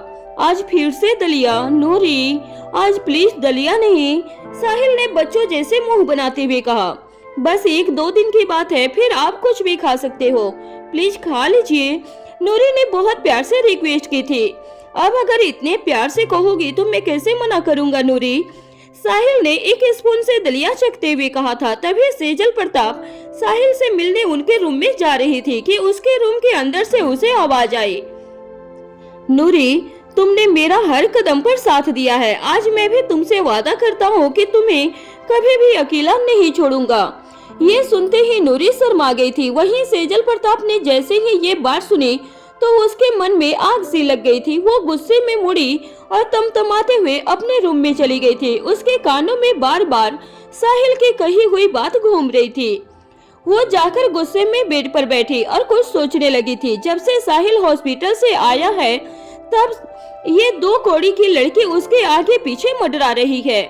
[SPEAKER 2] आज फिर से दलिया। नूरी आज प्लीज दलिया नहीं, साहिल ने बच्चों जैसे मुंह बनाते हुए कहा। बस 1-2 दिन की बात है, फिर आप कुछ भी खा सकते हो, प्लीज खा लीजिए। नूरी ने बहुत प्यार से रिक्वेस्ट की थी। अब अगर इतने प्यार से कहोगी तो मैं कैसे मना करूंगा नूरी, साहिल ने एक स्पून से दलिया चखते हुए कहा था। तभी सेजल प्रताप साहिल से मिलने उनके रूम में जा रही थी कि उसके रूम के अंदर से उसे आवाज आई, नूरी तुमने मेरा हर कदम पर साथ दिया है। आज मैं भी तुमसे वादा करता हूँ कि तुम्हें कभी भी अकेला नहीं छोड़ूंगा। ये सुनते ही नूरी शर्मा गई थी। वहीं सेजल प्रताप ने जैसे ही ये बात सुनी तो उसके मन में आग सी लग गई थी। वो गुस्से में मुड़ी और तमतमाते हुए अपने रूम में चली गई थी। उसके कानों में बार बार साहिल की कही हुई बात घूम रही थी। वो जाकर गुस्से में बेड पर बैठी और कुछ सोचने लगी थी। जब से साहिल हॉस्पिटल से आया है तब ये 2 कौड़ी की लड़की उसके आगे पीछे मंडरा रही है।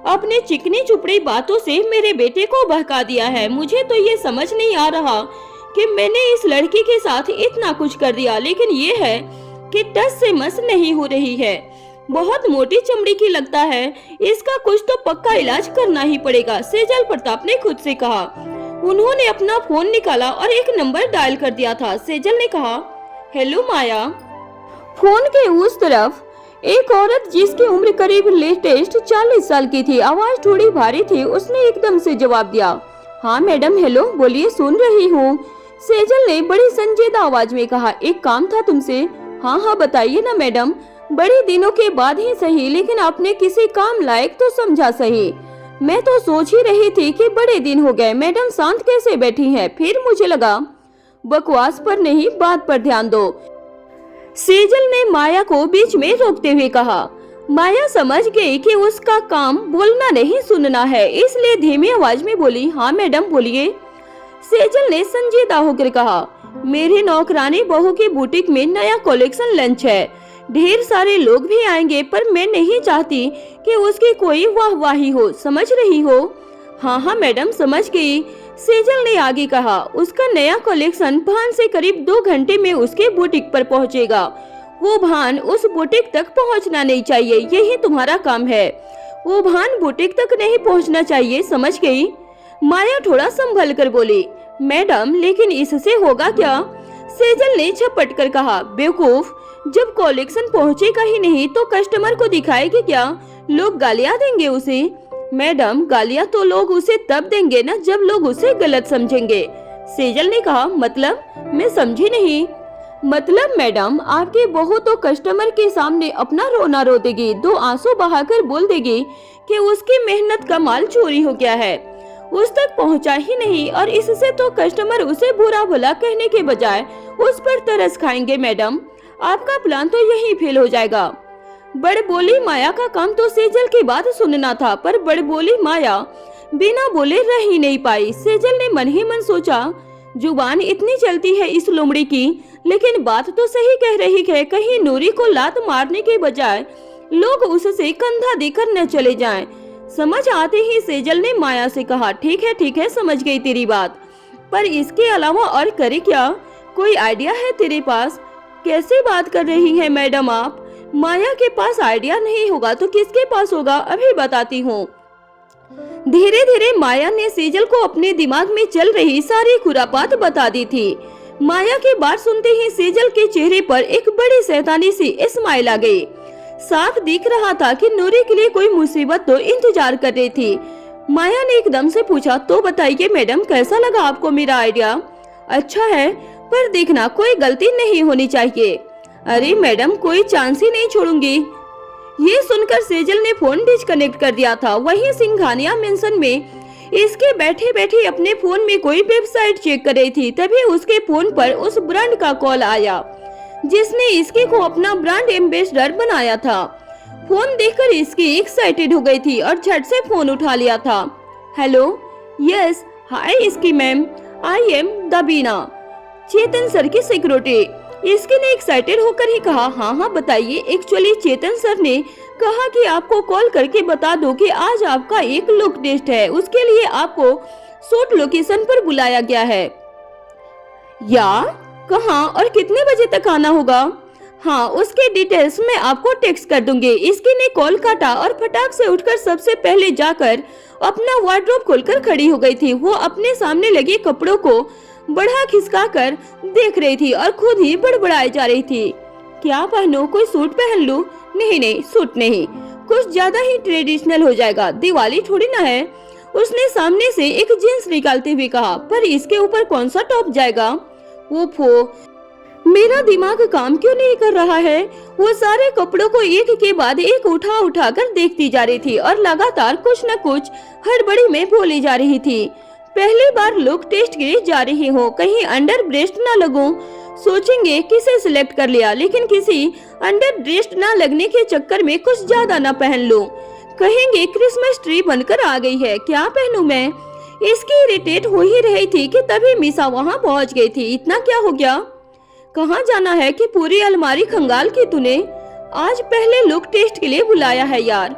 [SPEAKER 2] अपने चिकनी चुपड़ी बातों से मेरे बेटे को बहका दिया है। मुझे तो ये समझ नहीं आ रहा कि मैंने इस लड़की के साथ इतना कुछ कर दिया, लेकिन ये है कि टस से मस नहीं हो रही है। बहुत मोटी चमड़ी की लगता है, इसका कुछ तो पक्का इलाज करना ही पड़ेगा, सेजल प्रताप ने खुद से कहा। उन्होंने अपना फोन निकाला और एक नंबर डायल कर दिया था। सेजल ने कहा, हेलो माया। फोन के उस तरफ एक औरत जिसकी उम्र करीब लेटेस्ट 40 साल की थी, आवाज थोड़ी भारी थी। उसने एकदम से जवाब दिया, हाँ मैडम, हेलो, बोलिए, सुन रही हूँ। सेजल ने बड़ी संजीदा आवाज में कहा, एक काम था तुमसे। हाँ हाँ बताइए ना मैडम, बड़े दिनों के बाद ही सही, लेकिन आपने किसी काम लायक तो समझा सही। मैं तो सोच ही रही थी कि बड़े दिन हो गए, मैडम शांत कैसे बैठी हैं। फिर मुझे लगा बकवास पर नहीं, बात पर ध्यान दो। सेजल ने माया को बीच में रोकते हुए कहा। माया समझ गई कि उसका काम बोलना नहीं सुनना है, इसलिए धीमी आवाज में बोली, हाँ मैडम बोलिए। सेजल ने संजीदा होकर कहा, मेरी नौकरानी बहू की बुटीक में नया कलेक्शन लंच है, ढेर सारे लोग भी आएंगे, पर मैं नहीं चाहती कि उसकी कोई वाहवाही हो, समझ रही हो। हाँ हाँ मैडम समझ गई, सेजल ने आगे कहा। उसका नया कलेक्शन भान से करीब 2 घंटे में उसके बुटीक पर पहुंचेगा। वो भान उस बुटीक तक पहुंचना नहीं चाहिए, यही तुम्हारा काम है। वो भान बुटीक तक नहीं पहुंचना चाहिए, समझ गई। माया थोड़ा संभल कर बोली, मैडम लेकिन इससे होगा क्या। सेजल ने झपट कर कहा, बेवकूफ, जब कलेक्शन पहुंचेगा ही नहीं तो कस्टमर को दिखाएगी क्या, लोग गालियां देंगे उसे। मैडम गालियां तो लोग उसे तब देंगे ना जब लोग उसे गलत समझेंगे। सेजल ने कहा, मतलब, मैं समझी नहीं। मतलब मैडम, आपकी बहू तो कस्टमर के सामने अपना रोना रो देगी, 2 आंसू बहाकर बोल देगी कि उसकी मेहनत का माल चोरी हो गया है, उस तक पहुंचा ही नहीं, और इससे तो कस्टमर उसे बुरा भला कहने के बजाय उस पर तरस खाएंगे। मैडम आपका प्लान तो यही फेल हो जाएगा। बड़बोली माया का काम तो सेजल की बात सुनना था, पर बड़बोली माया बिना बोले रह ही नहीं पाई। सेजल ने मन ही मन सोचा, जुबान इतनी चलती है इस लोमड़ी की, लेकिन बात तो सही कह रही है, कहीं नूरी को लात मारने के बजाय लोग उससे कंधा देकर न चले जाएं। समझ आते ही सेजल ने माया से कहा, ठीक है समझ गई तेरी बात, पर इसके अलावा और करे क्या, कोई आइडिया है तेरे पास। कैसे बात कर रही है मैडम आप, माया के पास आइडिया नहीं होगा तो किसके पास होगा, अभी बताती हूँ। धीरे धीरे माया ने सेजल को अपने दिमाग में चल रही सारी खुरापात बता दी थी। माया की बात सुनते ही सेजल के चेहरे पर एक बड़ी शैतानी सी स्माइल आ गई। साफ दिख रहा था कि नूरी के लिए कोई मुसीबत तो इंतजार कर रही थी। माया ने एकदम से पूछा, तो बताइए मैडम, कैसा लगा आपको मेरा आइडिया? अच्छा है, पर देखना कोई गलती नहीं होनी चाहिए। अरे मैडम, कोई चांस ही नहीं छोड़ूंगी। ये सुनकर सेजल ने फोन डिस्कनेक्ट कर दिया था। वहीं सिंघानिया मेंशन में इसके बैठे बैठे अपने फोन में कोई वेबसाइट चेक कर रही थी। तभी उसके फोन पर उस ब्रांड का कॉल आया जिसने इसके को अपना ब्रांड एम्बेसडर बनाया था। फोन देखकर इसकी एक्साइटेड हो गई थी और झट से फोन उठा लिया था। हेलो, यस, हाय इसकी ma'am, I am Dabina, Chetan sir की सिक्योरिटी। इसके ने एक्साइटेड होकर ही कहा, हाँ बताइए। एक्चुअली चेतन सर ने कहा कि आपको कॉल करके बता दो कि आज आपका एक लुक टेस्ट है, उसके लिए आपको शूट लोकेशन पर बुलाया गया है। यार, कहाँ और कितने बजे तक आना होगा? हाँ, उसके डिटेल्स मैं आपको टेक्स्ट कर दूंगी। इसकी ने कॉल काटा और फटाक से उठकर सबसे पहले जाकर अपना वार्डरोब खोलकर खड़ी हो गई थी। वो अपने सामने लगे कपड़ों को बढ़ा खिसका कर देख रही थी और खुद ही बड़बड़ाई जा रही थी। क्या पहनूं? कोई सूट पहन लूं? नहीं, सूट नहीं, कुछ ज्यादा ही ट्रेडिशनल हो जाएगा, दिवाली थोड़ी ना है। उसने सामने से एक जींस निकालते हुए कहा, पर इसके ऊपर कौन सा टॉप जाएगा? ओफो, मेरा दिमाग काम क्यों नहीं कर रहा है? वो सारे कपड़ों को एक के बाद एक उठा कर देखती जा रही थी और लगातार कुछ न कुछ हड़बड़ी में बोली जा रही थी। पहली बार लुक टेस्ट के लिए जा रही हो, कहीं अंडर ब्रेस्ट ना लगूं। सोचेंगे किसे सिलेक्ट कर लिया, लेकिन किसी अंडर ब्रेस्ट ना लगने के चक्कर में कुछ ज्यादा ना पहन लूं। कहेंगे क्रिसमस ट्री बनकर आ गई है, क्या पहनूं मैं? इसकी इरिटेट हो ही रही थी कि तभी मीसा वहाँ पहुँच गई थी। इतना क्या हो गया? कहाँ जाना है कि पूरी अलमारी खंगाल की तूने? आज पहले लुक टेस्ट के लिए बुलाया है यार,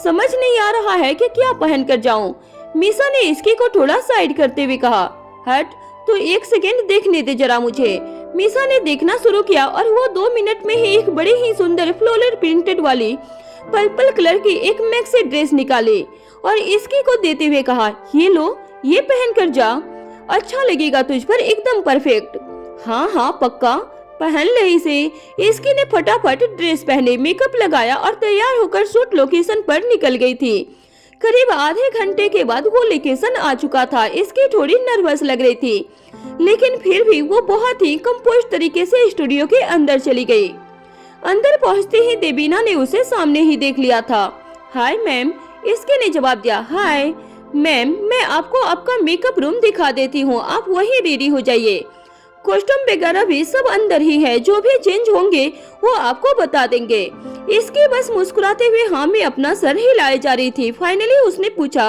[SPEAKER 2] समझ नहीं आ रहा है कि क्या पहन कर जाऊं। मीसा ने इसकी को थोड़ा साइड करते हुए कहा, हट, तो एक सेकेंड देखने दे जरा मुझे। मीसा ने देखना शुरू किया और वो 2 मिनट में ही एक बड़ी ही सुंदर फ्लोरल प्रिंटेड वाली पर्पल कलर की एक मैक्सी ड्रेस निकाली और इसकी को देते हुए कहा, ये लो, ये पहन कर जा, अच्छा लगेगा तुझ पर, एकदम परफेक्ट। हाँ पक्का, पहन ले इसे। इसकी ने फटाफट ड्रेस पहने, मेकअप लगाया और तैयार होकर शूट लोकेशन पर निकल गई थी। करीब आधे घंटे के बाद वो लोकेशन आ चुका था। इसकी थोड़ी नर्वस लग रही थी, लेकिन फिर भी वो बहुत ही कंपोज तरीके से स्टूडियो के अंदर चली गई। अंदर पहुंचते ही देवीना ने उसे सामने ही देख लिया था। हाय मैम, इसके ने जवाब दिया। हाय मैम, मैं आपको आपका मेकअप रूम दिखा देती हूँ, आप वहीं रेडी हो जाइए। कॉस्ट्यूम वगैरह भी सब अंदर ही है, जो भी चेंज होंगे वो आपको बता देंगे। इसकी बस मुस्कुराते हुए हाँ में अपना सर हिलाए जा रही थी। फाइनली उसने पूछा,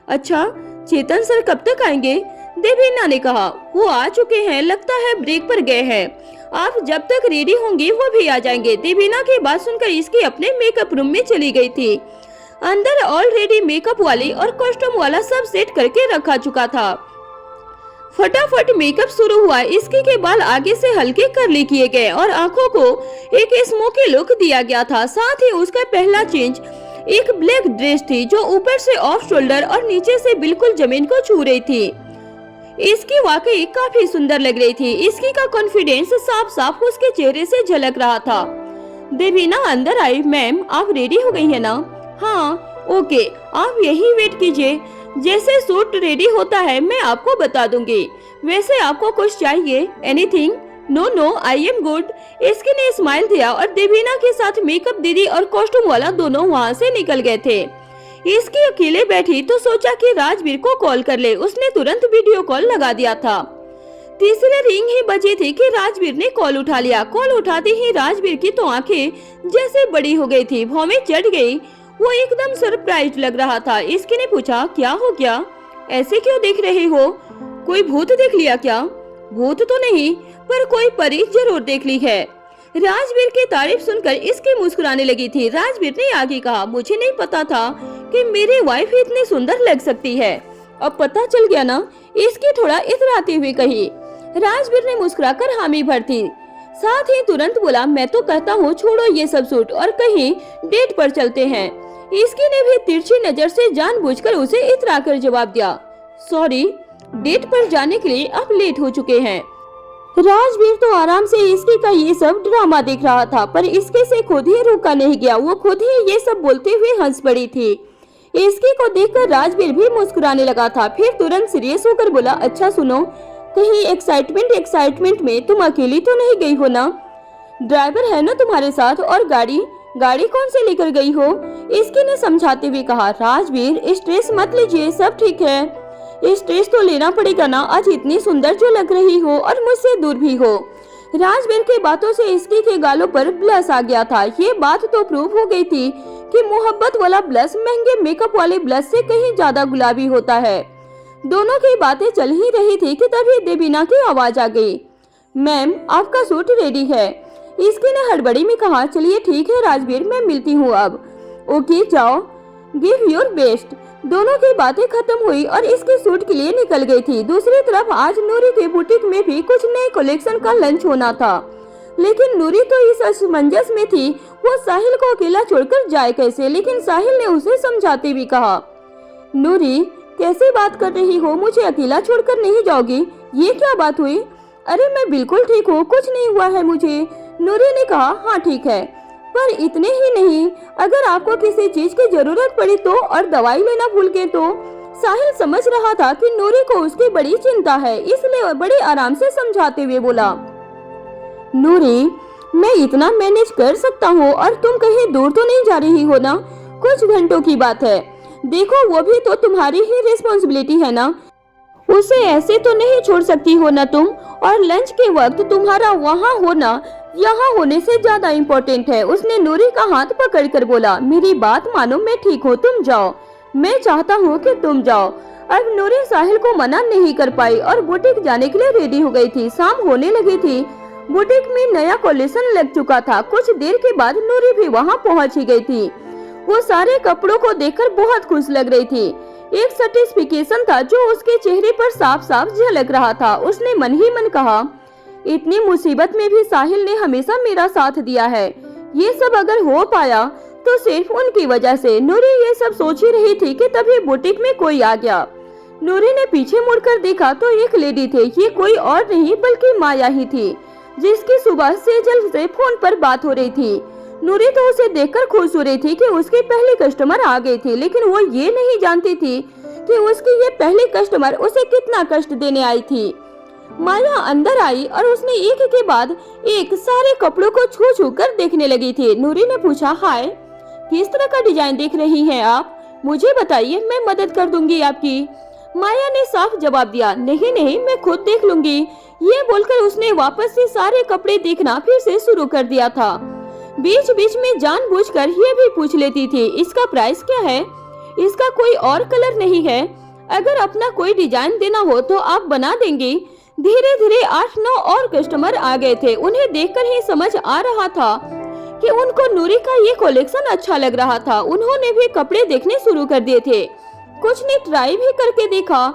[SPEAKER 2] अच्छा चेतन सर कब तक आएंगे? देवीना ने कहा, वो आ चुके हैं, लगता है ब्रेक पर गए हैं, आप जब तक रेडी होंगी वो भी आ जाएंगे। देवीना की बात सुनकर इसकी अपने मेकअप रूम में चली गई थी। अंदर ऑलरेडी मेकअप वाली और कॉस्ट्यूम वाला सब सेट करके रखा चुका था। फटाफट मेकअप शुरू हुआ। इसकी के बाल आगे से हल्के कर्ली किए गए और आंखों को एक स्मोकी लुक दिया गया था। साथ ही उसका पहला चेंज एक ब्लैक ड्रेस थी जो ऊपर से ऑफ शोल्डर और नीचे से बिल्कुल जमीन को छू रही थी। इसकी वाकई काफी सुंदर लग रही थी। इसकी का कॉन्फिडेंस साफ साफ उसके चेहरे से झलक रहा था। देवीना अंदर आई। मैम, आप रेडी हो गई है ना? हाँ, ओके, आप यही वेट कीजिए, जैसे सूट रेडी होता है मैं आपको बता दूंगी। वैसे आपको कुछ चाहिए? Anything? No, I am good. इसकी ने स्माइल दिया और देवीना के साथ मेकअप दीदी और कॉस्ट्यूम वाला दोनों वहाँ से निकल गए थे। इसकी अकेले बैठी तो सोचा कि राजवीर को कॉल कर ले। उसने तुरंत वीडियो कॉल लगा दिया था। तीसरे रिंग ही बची थी कि राजवीर ने कॉल उठा लिया। कॉल उठाते ही राजवीर की तो आंखें जैसे बड़ी हो गई थी, भौं में चढ़ गई। वो एकदम सरप्राइज लग रहा था। इसकी ने पूछा, क्या हो गया, ऐसे क्यों देख रहे हो? कोई भूत देख लिया क्या? भूत तो नहीं, पर कोई परी जरूर देख ली है। राजवीर की तारीफ सुनकर इसकी मुस्कुराने लगी थी। राजवीर ने आगे कहा, मुझे नहीं पता था कि मेरी वाइफ इतनी सुंदर लग सकती है, अब पता चल गया ना। इसकी थोड़ा इतराती हुई कही। राजवीर ने मुस्कुराकर हामी भर दी, साथ ही तुरंत बोला, मैं तो कहता हूँ छोड़ो ये सब सूट और कहीं डेट पर चलते हैं। इसकी ने भी तिरछी नजर से जानबूझकर उसे इतराकर जवाब दिया, सॉरी, डेट पर जाने के लिए आप लेट हो चुके हैं। राजवीर तो आराम से इसकी का ये सब ड्रामा देख रहा था, पर इसके से खुद ही रुका नहीं गया। वो खुद ही ये सब बोलते हुए हंस पड़ी थी। इसकी को देखकर राजवीर भी मुस्कुराने लगा था। फिर तुरंत सीरियस होकर बोला, अच्छा सुनो, कहीं एक्साइटमेंट में तुम अकेली तो नहीं गई हो ना? ड्राइवर है ना तुम्हारे साथ? और गाड़ी कौन से लेकर गई हो? इसकी ने समझाते हुए कहा, राजवीर स्ट्रेस मत लीजिए, सब ठीक है। स्ट्रेस तो लेना पड़ेगा ना, आज इतनी सुंदर जो लग रही हो और मुझसे दूर भी हो। राजवीर की बातों से इसकी के गालों पर ब्लश आ गया था। ये बात तो प्रूव हो गई थी कि मोहब्बत वाला ब्लश महंगे मेकअप वाले ब्लश से कहीं ज्यादा गुलाबी होता है। दोनों की बातें चल ही रही थी कि तभी देवीना की आवाज आ गई, मैम आपका सूट रेडी है। इसकी ने हड़बड़ी में कहा, चलिए ठीक है राजवीर, मैं मिलती हूँ अब। ओके जाओ, गिव योर बेस्ट। दोनों की बातें खत्म हुई और इसके सूट के लिए निकल गई थी। दूसरी तरफ आज नूरी के बुटीक में भी कुछ नए कलेक्शन का लंच होना था, लेकिन नूरी तो इस असमंजस में थी, वो साहिल को अकेला छोड़कर जाए कैसे। लेकिन साहिल ने उसे समझाते हुए कहा, नूरी कैसे बात कर रही हो, मुझे अकेला छोड़कर नहीं जाओगी? ये क्या बात हुई? अरे मैं बिल्कुल ठीक हूँ, कुछ नहीं हुआ है मुझे। नूरी ने कहा, हाँ ठीक है, पर इतने ही नहीं, अगर आपको किसी चीज की जरूरत पड़ी तो, और दवाई लेना भूल गए तो। साहिल समझ रहा था कि नूरी को उसकी बड़ी चिंता है, इसलिए बड़े आराम से समझाते हुए बोला, नूरी मैं इतना मैनेज कर सकता हूँ, और तुम कहीं दूर तो नहीं जा रही हो ना? कुछ घंटों की बात है, देखो वो भी तो तुम्हारी ही रिस्पॉन्सिबिलिटी है ना, उसे ऐसे तो नहीं छोड़ सकती हो ना तुम। और लंच के वक्त तुम्हारा वहाँ होना यहाँ होने से ज्यादा इम्पोर्टेंट है। उसने नूरी का हाथ पकड़कर बोला, मेरी बात मानो, मैं ठीक हूँ, तुम जाओ, मैं चाहता हूँ कि तुम जाओ। अब नूरी साहिल को मना नहीं कर पाई और बुटीक जाने के लिए रेडी हो गई थी। शाम होने लगी थी, बुटीक में नया कलेक्शन लग चुका था। कुछ देर के बाद नूरी भी वहाँ पहुँच ही गई थी। वो सारे कपड़ों को देखकर बहुत खुश लग रही थी। एक सैटिस्फिकेशन था जो उसके चेहरे पर साफ साफ झलक रहा था। उसने मन ही मन कहा, इतनी मुसीबत में भी साहिल ने हमेशा मेरा साथ दिया है, ये सब अगर हो पाया तो सिर्फ उनकी वजह से। नूरी ये सब सोच ही रही थी कि तभी बुटीक में कोई आ गया। नूरी ने पीछे मुड़कर देखा तो एक लेडी थे। ये कोई और नहीं बल्कि माया ही थी, जिसकी सुबह सेजल से फोन पर बात हो रही थी। नूरी तो उसे देखकर खुश हो रही थी कि उसके पहले कस्टमर आ गए थे, लेकिन वो ये नहीं जानती थी कि उसकी ये पहली कस्टमर उसे कितना कष्ट देने आई थी। माया अंदर आई और उसने एक के बाद एक सारे कपड़ों को छू छू कर देखने लगी थी। नूरी ने पूछा, हाय, किस तरह का डिजाइन देख रही हैं आप? मुझे बताइए, मैं मदद कर दूंगी आपकी। माया ने साफ जवाब दिया, नहीं नहीं, मैं खुद देख लूंगी। ये बोलकर उसने वापस से सारे कपड़े देखना फिर से शुरू कर दिया था। बीच बीच में जानबूझकर ये भी पूछ लेती थी, इसका प्राइस क्या है? इसका कोई और कलर नहीं है? अगर अपना कोई डिजाइन देना हो तो आप बना देंगे। धीरे धीरे 8-9 और कस्टमर आ गए थे। उन्हें देखकर ही समझ आ रहा था कि उनको नूरी का ये कलेक्शन अच्छा लग रहा था। उन्होंने भी कपड़े देखने शुरू कर दिए थे। कुछ ने ट्राई भी करके देखा।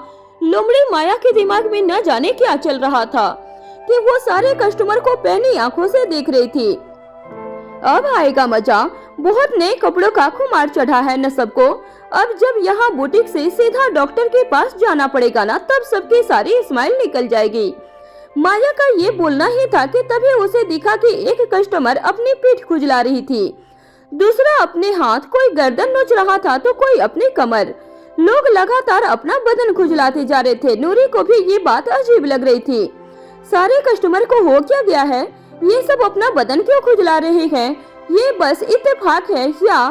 [SPEAKER 2] लोमड़ी माया के दिमाग में न जाने क्या चल रहा था कि वो सारे कस्टमर को पैनी आंखों से देख रही थी। अब आएगा मजा, बहुत नए कपड़ों का खुमार चढ़ा है न सबको। अब जब यहाँ बुटीक से सीधा डॉक्टर के पास जाना पड़ेगा ना, तब सबकी सारी स्माइल निकल जाएगी। माया का ये बोलना ही था कि तभी उसे दिखा कि एक कस्टमर अपनी पीठ खुजला रही थी, दूसरा अपने हाथ, कोई गर्दन नोच रहा था तो कोई अपनी कमर। लोग लगातार अपना बदन खुजलाते जा रहे थे। नूरी को भी ये बात अजीब लग रही थी। सारे कस्टमर को हो क्या गया है? ये सब अपना बदन क्यों खुजला रहे हैं? ये बस इत्तेफाक है या?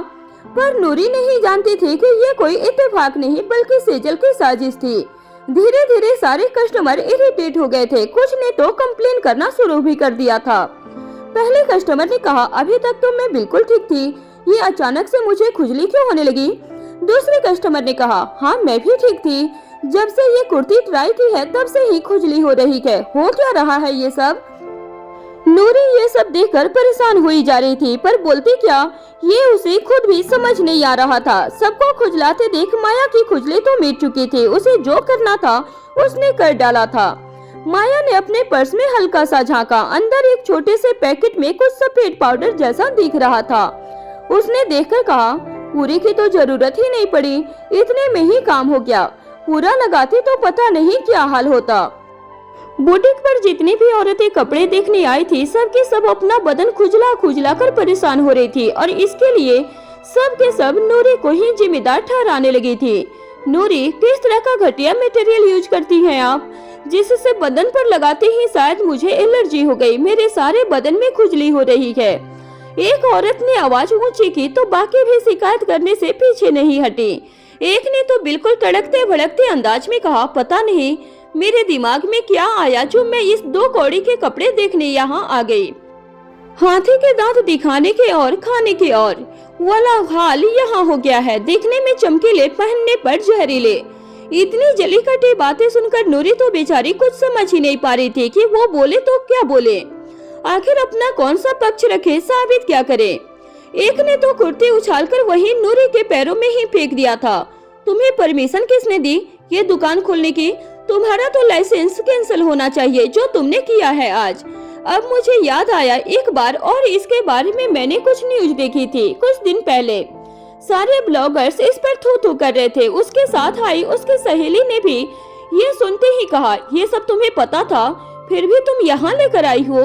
[SPEAKER 2] पर नूरी नहीं जानती थी कि ये कोई इत्तेफाक नहीं बल्कि सेजल की साजिश थी। धीरे धीरे सारे कस्टमर इरिटेट हो गए थे। कुछ ने तो कंप्लेन करना शुरू भी कर दिया था। पहले कस्टमर ने कहा, अभी तक तो मैं बिल्कुल ठीक थी, ये अचानक से मुझे खुजली क्यों होने लगी? दूसरे कस्टमर ने कहा, हाँ मैं भी ठीक थी, जब से ये कुर्ती ट्राई की है तब से ही खुजली हो रही है। हो क्या रहा है ये सब? नूरी ये सब देखकर परेशान हुई जा रही थी, पर बोलती क्या ये उसे खुद भी समझ नहीं आ रहा था। सबको खुजलाते देख माया की खुजली तो मिट चुकी थी। उसे जो करना था उसने कर डाला था। माया ने अपने पर्स में हल्का सा झांका। अंदर एक छोटे से पैकेट में कुछ सफेद पाउडर जैसा दिख रहा था। उसने देखकर कहा, पूरी की तो जरूरत ही नहीं पड़ी, इतने में ही काम हो गया। पूरा लगाती तो पता नहीं क्या हाल होता। बुटीक पर जितनी भी औरतें कपड़े देखने आई थी, सबके सब अपना बदन खुजला खुजला कर परेशान हो रही थी और इसके लिए सब के सब नूरी को ही जिम्मेदार ठहराने लगी थी। नूरी, किस तरह का घटिया मटेरियल यूज करती हैं आप, जिससे बदन पर लगाते ही शायद मुझे एलर्जी हो गई, मेरे सारे बदन में खुजली हो रही है। एक औरत ने आवाज ऊंची की तो बाकी भी शिकायत करने से पीछे नहीं हटी। एक ने तो बिल्कुल तड़कते भड़कते अंदाज में कहा, पता नहीं मेरे दिमाग में क्या आया जो मैं इस 2 कौड़ी के कपड़े देखने यहाँ आ गई। हाथी के दांत दिखाने के और खाने के और वाला हाल यहाँ हो गया है। देखने में चमकीले, पहनने पर जहरीले। इतनी जली कटी बातें सुनकर नूरी तो बेचारी कुछ समझ ही नहीं पा रही थी कि वो बोले तो क्या बोले, आखिर अपना कौन सा पक्ष रखे, साबित क्या करे। एक ने तो कुर्ती उछालकर वही नूरी के पैरों में ही फेंक दिया था। तुम्हें परमिशन किसने दी ये दुकान खोलने की? तुम्हारा तो लाइसेंस कैंसिल होना चाहिए जो तुमने किया है आज। अब मुझे याद आया एक बार और इसके बारे में मैंने कुछ न्यूज देखी थी कुछ दिन पहले। सारे ब्लॉगर्स इस पर थू थू कर रहे थे। उसके साथ आई उसकी सहेली ने भी ये सुनते ही कहा, ये सब तुम्हें पता था फिर भी तुम यहाँ लेकर आई हो?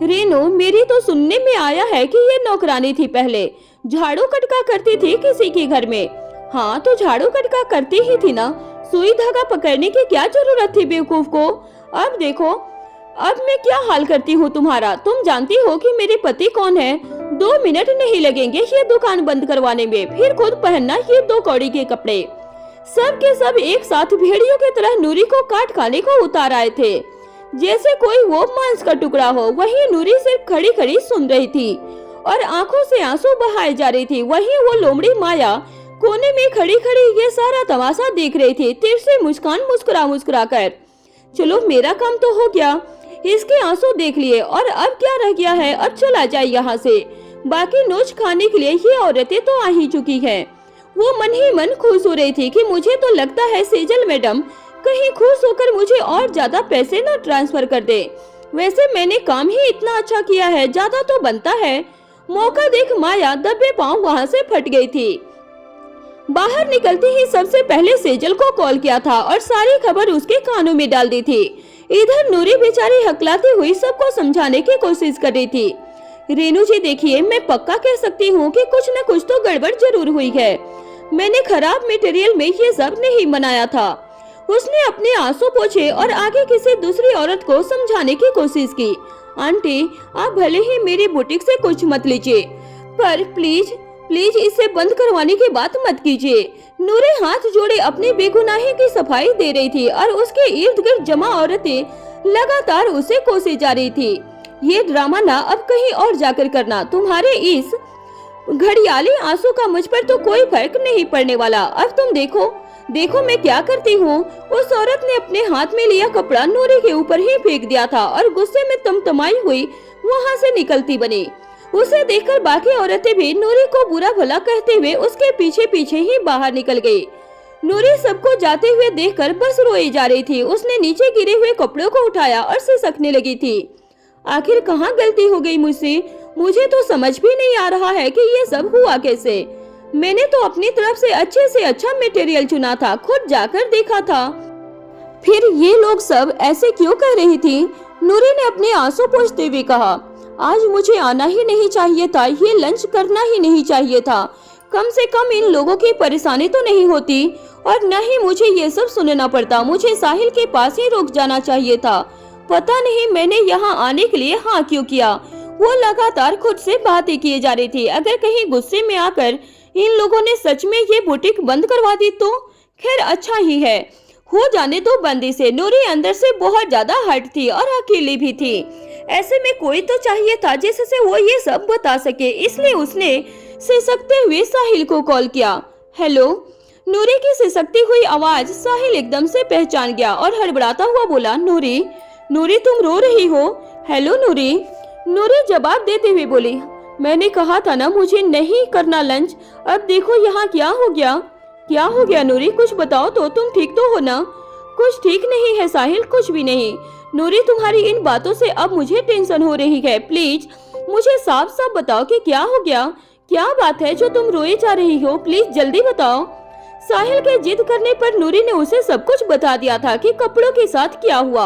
[SPEAKER 2] रेनू, मेरी तो सुनने में आया है कि ये नौकरानी थी, पहले झाड़ू कटका करती थी किसी के घर में। हाँ तो झाड़ू कटका करती ही थी ना, सुई धागा पकड़ने की क्या जरूरत थी बेवकूफ को। अब देखो अब मैं क्या हाल करती हूँ तुम्हारा। तुम जानती हो कि मेरे पति कौन है? 2 मिनट नहीं लगेंगे ये दुकान बंद करवाने में, फिर खुद पहनना ये 2 कौड़ी के कपड़े। सब के सब एक साथ भेड़ियों की तरह नूरी को काट खाने को उतार आए थे, जैसे कोई वो मांस का टुकड़ा हो। वही नूरी सिर्फ खड़ी खड़ी सुन रही थी और आंखों से आंसू बहाए जा रही थी। वही वो लोमड़ी माया कोने में खड़ी खड़ी ये सारा तमाशा देख रही थी, तिरछी मुस्कान मुस्कुरा मुस्कुरा कर। चलो मेरा काम तो हो गया, इसके आंसू देख लिए और अब क्या रह गया है, अब चला जाए यहाँ से। बाकी नोच खाने के लिए ये औरतें तो आ ही चुकी हैं। वो मन ही मन खुश हो रही थी कि मुझे तो लगता है सेजल मैडम कहीं खुश होकर मुझे और ज्यादा पैसे न ट्रांसफर कर दे। वैसे मैंने काम ही इतना अच्छा किया है, ज्यादा तो बनता है। मौका देख माया दबे पांव वहाँ से फट गई थी। बाहर निकलते ही सबसे पहले सेजल को कॉल किया था और सारी खबर उसके कानों में डाल दी थी। इधर नूरी बेचारी हकलाती हुई सबको समझाने की कोशिश कर रही थी। रेनू जी देखिए, मैं पक्का कह सकती हूँ कि कुछ न कुछ तो गड़बड़ जरूर हुई है। मैंने खराब मटेरियल में ये सब नहीं बनाया था। उसने अपने आंसू पोंछे और आगे किसी दूसरी औरत को समझाने की कोशिश की। आंटी, आप भले ही मेरी बुटीक से कुछ मत लीजिए, पर प्लीज प्लीज इसे बंद करवाने की बात मत कीजिए। नूरी हाथ जोड़े अपनी बेगुनाही की सफाई दे रही थी और उसके इर्द गिर्द जमा औरतें लगातार उसे कोसे जा रही थी। ये ड्रामा ना अब कहीं और जाकर करना, तुम्हारे इस घड़ियाली आंसू का मुझ पर तो कोई फर्क नहीं पड़ने वाला। अब तुम देखो मैं क्या करती हूँ। उस औरत ने अपने हाथ में लिया कपड़ा नूरी के ऊपर ही फेंक दिया था और गुस्से में तमतमाई हुई वहाँ से निकलती बनी। उसे देखकर बाकी औरतें भी नूरी को बुरा भला कहते हुए उसके पीछे पीछे ही बाहर निकल गई। नूरी सबको जाते हुए देखकर बस रोई जा रही थी। उसने नीचे गिरे हुए कपड़ों को उठाया और सिसकने लगी थी। आखिर कहाँ गलती हो गई मुझसे? मुझे तो समझ भी नहीं आ रहा है कि ये सब हुआ कैसे। मैंने तो अपनी तरफ से अच्छा मटेरियल चुना था, खुद जाकर देखा था, फिर ये लोग सब ऐसे क्यों कह रही थी? नूरी ने अपने आंसू पोंछते हुए कहा, आज मुझे आना ही नहीं चाहिए था, ये लंच करना ही नहीं चाहिए था। कम से कम इन लोगों की परेशानी तो नहीं होती और न ही मुझे ये सब सुनना पड़ता। मुझे साहिल के पास ही रुक जाना चाहिए था। पता नहीं मैंने यहाँ आने के लिए हाँ क्यों किया। वो लगातार खुद से बातें किए जा रही थी। अगर कहीं गुस्से में आकर इन लोगों ने सच में ये बुटीक बंद करवा दी तो खैर अच्छा ही है, हो जाने दो बंदी से। नूरी अंदर से बहुत ज्यादा हर्ट थी और अकेली भी थी। ऐसे में कोई तो चाहिए था जिससे वो ये सब बता सके, इसलिए उसने सिसकते हुए साहिल को कॉल किया। हेलो। नूरी की सिसकती हुई आवाज साहिल एकदम से पहचान गया और हड़बड़ाता हुआ बोला, नूरी नूरी तुम रो रही हो? हेलो नूरी। नूरी जवाब देते हुए बोली, मैंने कहा था ना मुझे नहीं करना लंच, अब देखो यहाँ क्या हो गया। क्या हो गया नूरी, कुछ बताओ तो, तुम ठीक तो हो ना? कुछ ठीक नहीं है साहिल, कुछ भी नहीं। नूरी तुम्हारी इन बातों से अब मुझे टेंशन हो रही है, प्लीज मुझे साफ साफ बताओ कि क्या हो गया, क्या बात है जो तुम रोए जा रही हो, प्लीज जल्दी बताओ। साहिल के जिद करने पर नूरी ने उसे सब कुछ बता दिया था कि कपड़ों के साथ क्या हुआ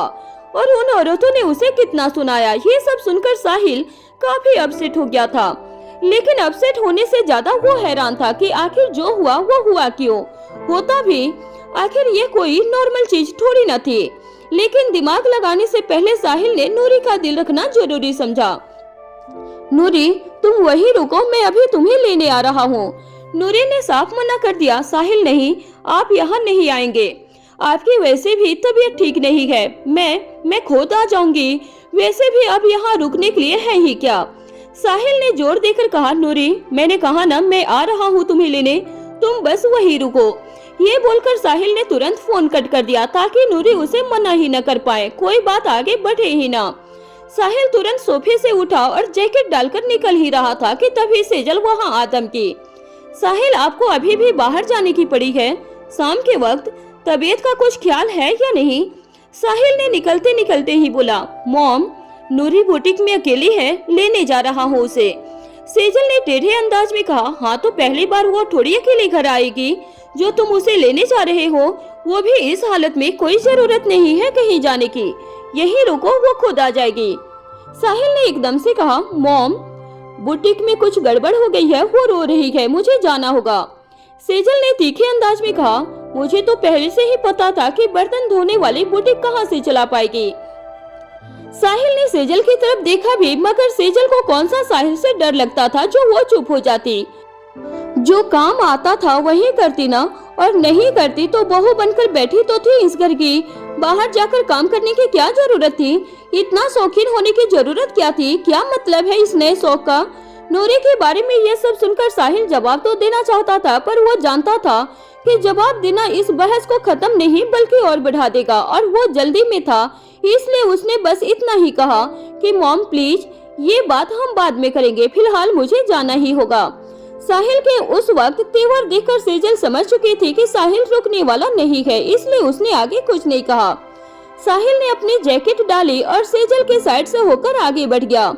[SPEAKER 2] और उन औरतों ने उसे कितना सुनाया। ये सब सुनकर साहिल काफी अपसेट हो गया था, लेकिन अपसेट होने से ज्यादा वो हैरान था कि आखिर जो हुआ वो हुआ क्यों। होता भी आखिर ये कोई नॉर्मल चीज थोड़ी न थी। लेकिन दिमाग लगाने से पहले साहिल ने नूरी का दिल रखना जरूरी समझा। नूरी, तुम वहीं रुको, मैं अभी तुम्हें लेने आ रहा हूँ। नूरी ने साफ मना कर दिया। साहिल नहीं, आप यहाँ नहीं आएंगे, आपकी वैसे भी तबीयत ठीक नहीं है, मैं खुद आ जाऊंगी। वैसे भी अब यहाँ रुकने के लिए है ही क्या। साहिल ने जोर देकर कहा, नूरी मैंने कहा ना मैं आ रहा हूँ तुम्हें लेने, तुम बस वहीं रुको। ये बोलकर साहिल ने तुरंत फोन कट कर दिया ताकि नूरी उसे मना ही न कर पाए, कोई बात आगे बढ़े ही ना। साहिल तुरंत सोफे से उठा और जैकेट डालकर निकल ही रहा था कि तभी सेजल वहां आ धमकी। साहिल, आपको अभी भी बाहर जाने की पड़ी है? शाम के वक्त तबीयत का कुछ ख्याल है या नहीं? साहिल ने निकलते निकलते ही बोला, मॉम नूरी बुटीक में अकेली है, लेने जा रहा हूँ उसे। सेजल ने टेढ़े अंदाज में कहा, हाँ तो पहली बार वो थोड़ी अकेले घर आएगी, जो तुम उसे लेने जा रहे हो, वो भी इस हालत में कोई जरूरत नहीं है कहीं जाने की, यहीं रुको, वो खुद आ जाएगी। साहिल ने एकदम से कहा, मॉम बुटीक में कुछ गड़बड़ हो गई है, वो रो रही है, मुझे जाना होगा। सेजल ने तीखे अंदाज में कहा, मुझे तो पहले से ही पता था कि बर्तन धोने वाली बुटीक कहाँ से चला पाएगी। साहिल ने सेजल की तरफ देखा भी, मगर सेजल को कौन सा साहिल से डर लगता था जो वो चुप हो जाती। जो काम आता था वही करती ना, और नहीं करती तो बहू बनकर बैठी तो थी इस घर की, बाहर जाकर काम करने की क्या जरूरत थी? इतना शौकीन होने की जरूरत क्या थी? क्या मतलब है इस नए शौक का? नूरी के बारे में ये सब सुनकर साहिल जवाब तो देना चाहता था, पर वो जानता था कि जवाब देना इस बहस को खत्म नहीं बल्कि और बढ़ा देगा, और वो जल्दी में था, इसलिए उसने बस इतना ही कहा कि मॉम प्लीज ये बात हम बाद में करेंगे, फिलहाल मुझे जाना ही होगा। साहिल के उस वक्त तेवर देखकर सेजल समझ चुकी थी कि साहिल रुकने वाला नहीं है, इसलिए उसने आगे कुछ नहीं कहा। साहिल ने अपनी जैकेट डाली और सेजल के साइड से होकर आगे बढ़ गया।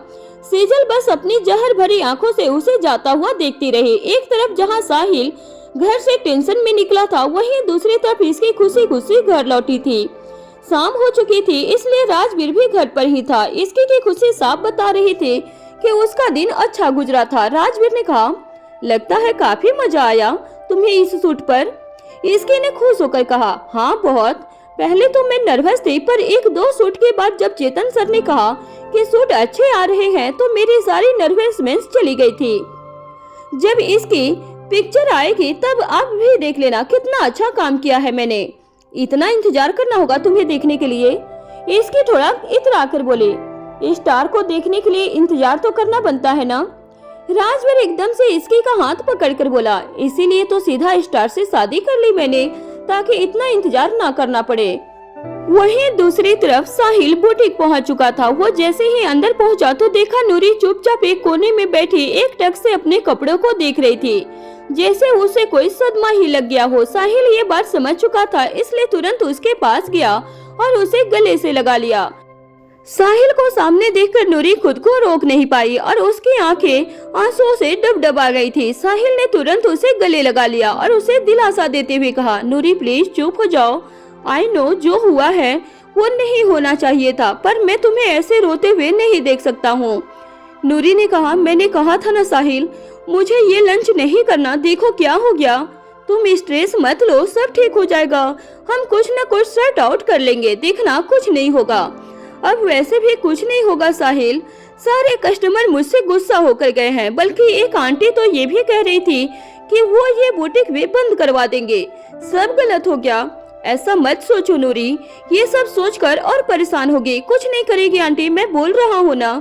[SPEAKER 2] सेजल बस अपनी जहर भरी आंखों से उसे जाता हुआ देखती रही। एक तरफ जहां साहिल घर से टेंशन में निकला था, वहीं दूसरी तरफ इसकी खुशी खुशी घर लौटी थी। शाम हो चुकी थी, इसलिए राजवीर भी घर पर ही था। इसकी की खुशी साफ बता रही थी कि उसका दिन अच्छा गुजरा था। राजवीर ने कहा, लगता है काफी मजा आया तुम्हें इस सूट पर। इसकी ने खुश होकर कहा, हाँ बहुत। पहले तो मैं नर्वस थी, पर एक दो सूट के बाद जब चेतन सर ने कहा कि सूट अच्छे आ रहे हैं तो मेरी सारी नर्वसनेस चली गई थी। जब इसकी पिक्चर आएगी तब आप भी देख लेना कितना अच्छा काम किया है मैंने। इतना इंतजार करना होगा तुम्हें देखने के लिए? इसकी थोड़ा इतरा कर बोले, स्टार को देखने के लिए इंतजार तो करना बनता है ना। राजवीर एकदम से इसकी का हाथ पकड़कर बोला, इसीलिए तो सीधा स्टार से शादी कर ली मैंने, ताकि इतना इंतजार ना करना पड़े। वहीं दूसरी तरफ साहिल बुटीक पहुंच चुका था। वो जैसे ही अंदर पहुंचा तो देखा नूरी चुपचाप एक कोने में बैठी एक टक से अपने कपड़ों को देख रही थी, जैसे उसे कोई सदमा ही लग गया हो। साहिल ये बात समझ चुका था, इसलिए तुरंत उसके पास गया और उसे गले से लगा लिया। साहिल को सामने देखकर नूरी खुद को रोक नहीं पाई और उसकी आंखें आंसुओं से डबडबा गई थी। साहिल ने तुरंत उसे गले लगा लिया और उसे दिलासा देते हुए कहा, नूरी प्लीज चुप हो जाओ। आई नो जो हुआ है वो नहीं होना चाहिए था, पर मैं तुम्हें ऐसे रोते हुए नहीं देख सकता हूँ। नूरी ने कहा, मैंने कहा था ना साहिल, मुझे ये लंच नहीं करना, देखो क्या हो गया। तुम स्ट्रेस मत लो, सब ठीक हो जाएगा, हम कुछ न कुछ सॉर्ट आउट कर लेंगे, देखना कुछ नहीं होगा। अब वैसे भी कुछ नहीं होगा साहिल, सारे कस्टमर मुझसे गुस्सा होकर गए हैं, बल्कि एक आंटी तो ये भी कह रही थी कि वो ये बुटीक भी बंद करवा देंगे। सब गलत हो गया, ऐसा मत सोचो नूरी, ये सब सोचकर और परेशान होगी। कुछ नहीं करेगी आंटी, मैं बोल रहा हूँ ना,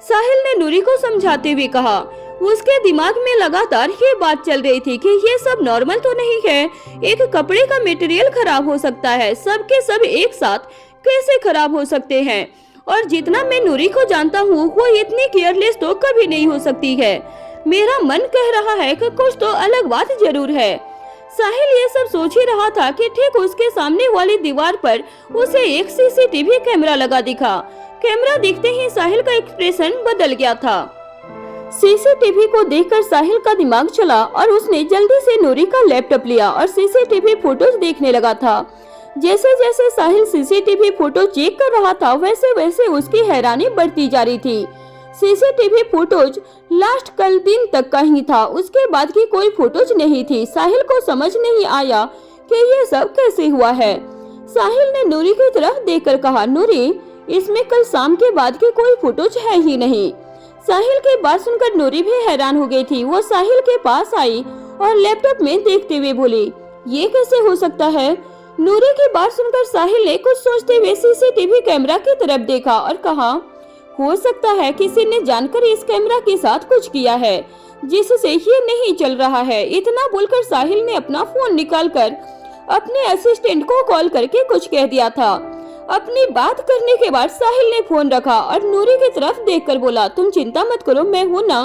[SPEAKER 2] साहिल ने नूरी को समझाते हुए कहा। उसके दिमाग में लगातार ये बात चल रही थी कि ये सब नॉर्मल तो नहीं है, एक कपड़े का मटेरियल खराब हो सकता है, सबके सब एक साथ कैसे खराब हो सकते हैं। और जितना मैं नूरी को जानता हूँ वो इतनी केयरलेस तो कभी नहीं हो सकती है। मेरा मन कह रहा है कि कुछ तो अलग बात जरूर है। साहिल ये सब सोच ही रहा था कि ठीक उसके सामने वाली दीवार पर उसे एक सीसीटीवी कैमरा लगा दिखा। कैमरा दिखते ही साहिल का एक्सप्रेशन बदल गया था। सीसीटीवी को देखकर साहिल का दिमाग चला और उसने जल्दी से नूरी का लैपटॉप लिया और सीसीटीवी फोटोज देखने लगा था। जैसे जैसे साहिल सीसीटीवी फोटो चेक कर रहा था वैसे वैसे उसकी हैरानी बढ़ती जा रही थी। सीसीटीवी फोटोज लास्ट कल दिन तक का ही था, उसके बाद की कोई फोटोज नहीं थी। साहिल को समझ नहीं आया कि ये सब कैसे हुआ है। साहिल ने नूरी की तरफ देखकर कहा, नूरी, इसमें कल शाम के बाद की कोई फोटोज है ही नहीं। साहिल की बात सुनकर नूरी भी हैरान हो गई थी। वो साहिल के पास आई और लैपटॉप में देखते हुए बोली, ये कैसे हो सकता है? नूरी की बात सुनकर साहिल ने कुछ सोचते हुए सीसीटीवी कैमरा की तरफ देखा और कहा, हो सकता है किसी ने जानकर इस कैमरा के साथ कुछ किया है जिससे ये नहीं चल रहा है। इतना बोलकर साहिल ने अपना फोन निकालकर अपने असिस्टेंट को कॉल करके कुछ कह दिया था। अपनी बात करने के बाद साहिल ने फोन रखा और नूरी की तरफ देखकर बोला, तुम चिंता मत करो, मैं हूँ ना,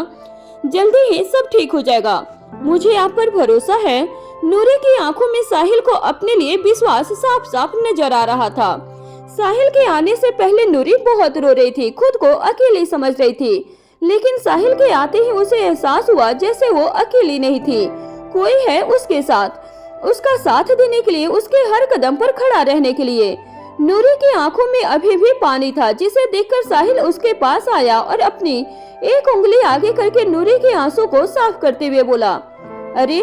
[SPEAKER 2] जल्दी ही सब ठीक हो जाएगा, मुझे आप पर भरोसा है। नूरी की आंखों में साहिल को अपने लिए विश्वास साफ साफ नजर आ रहा था। साहिल के आने से पहले नूरी बहुत रो रही थी, खुद को अकेली समझ रही थी, लेकिन साहिल के आते ही उसे एहसास हुआ जैसे वो अकेली नहीं थी, कोई है उसके साथ, उसका साथ देने के लिए, उसके हर कदम पर खड़ा रहने के लिए। नूरी की आंखों में अभी भी पानी था, जिसे देखकर साहिल उसके पास आया और अपनी एक उंगली आगे करके नूरी के आंसू को साफ करते हुए बोला, अरे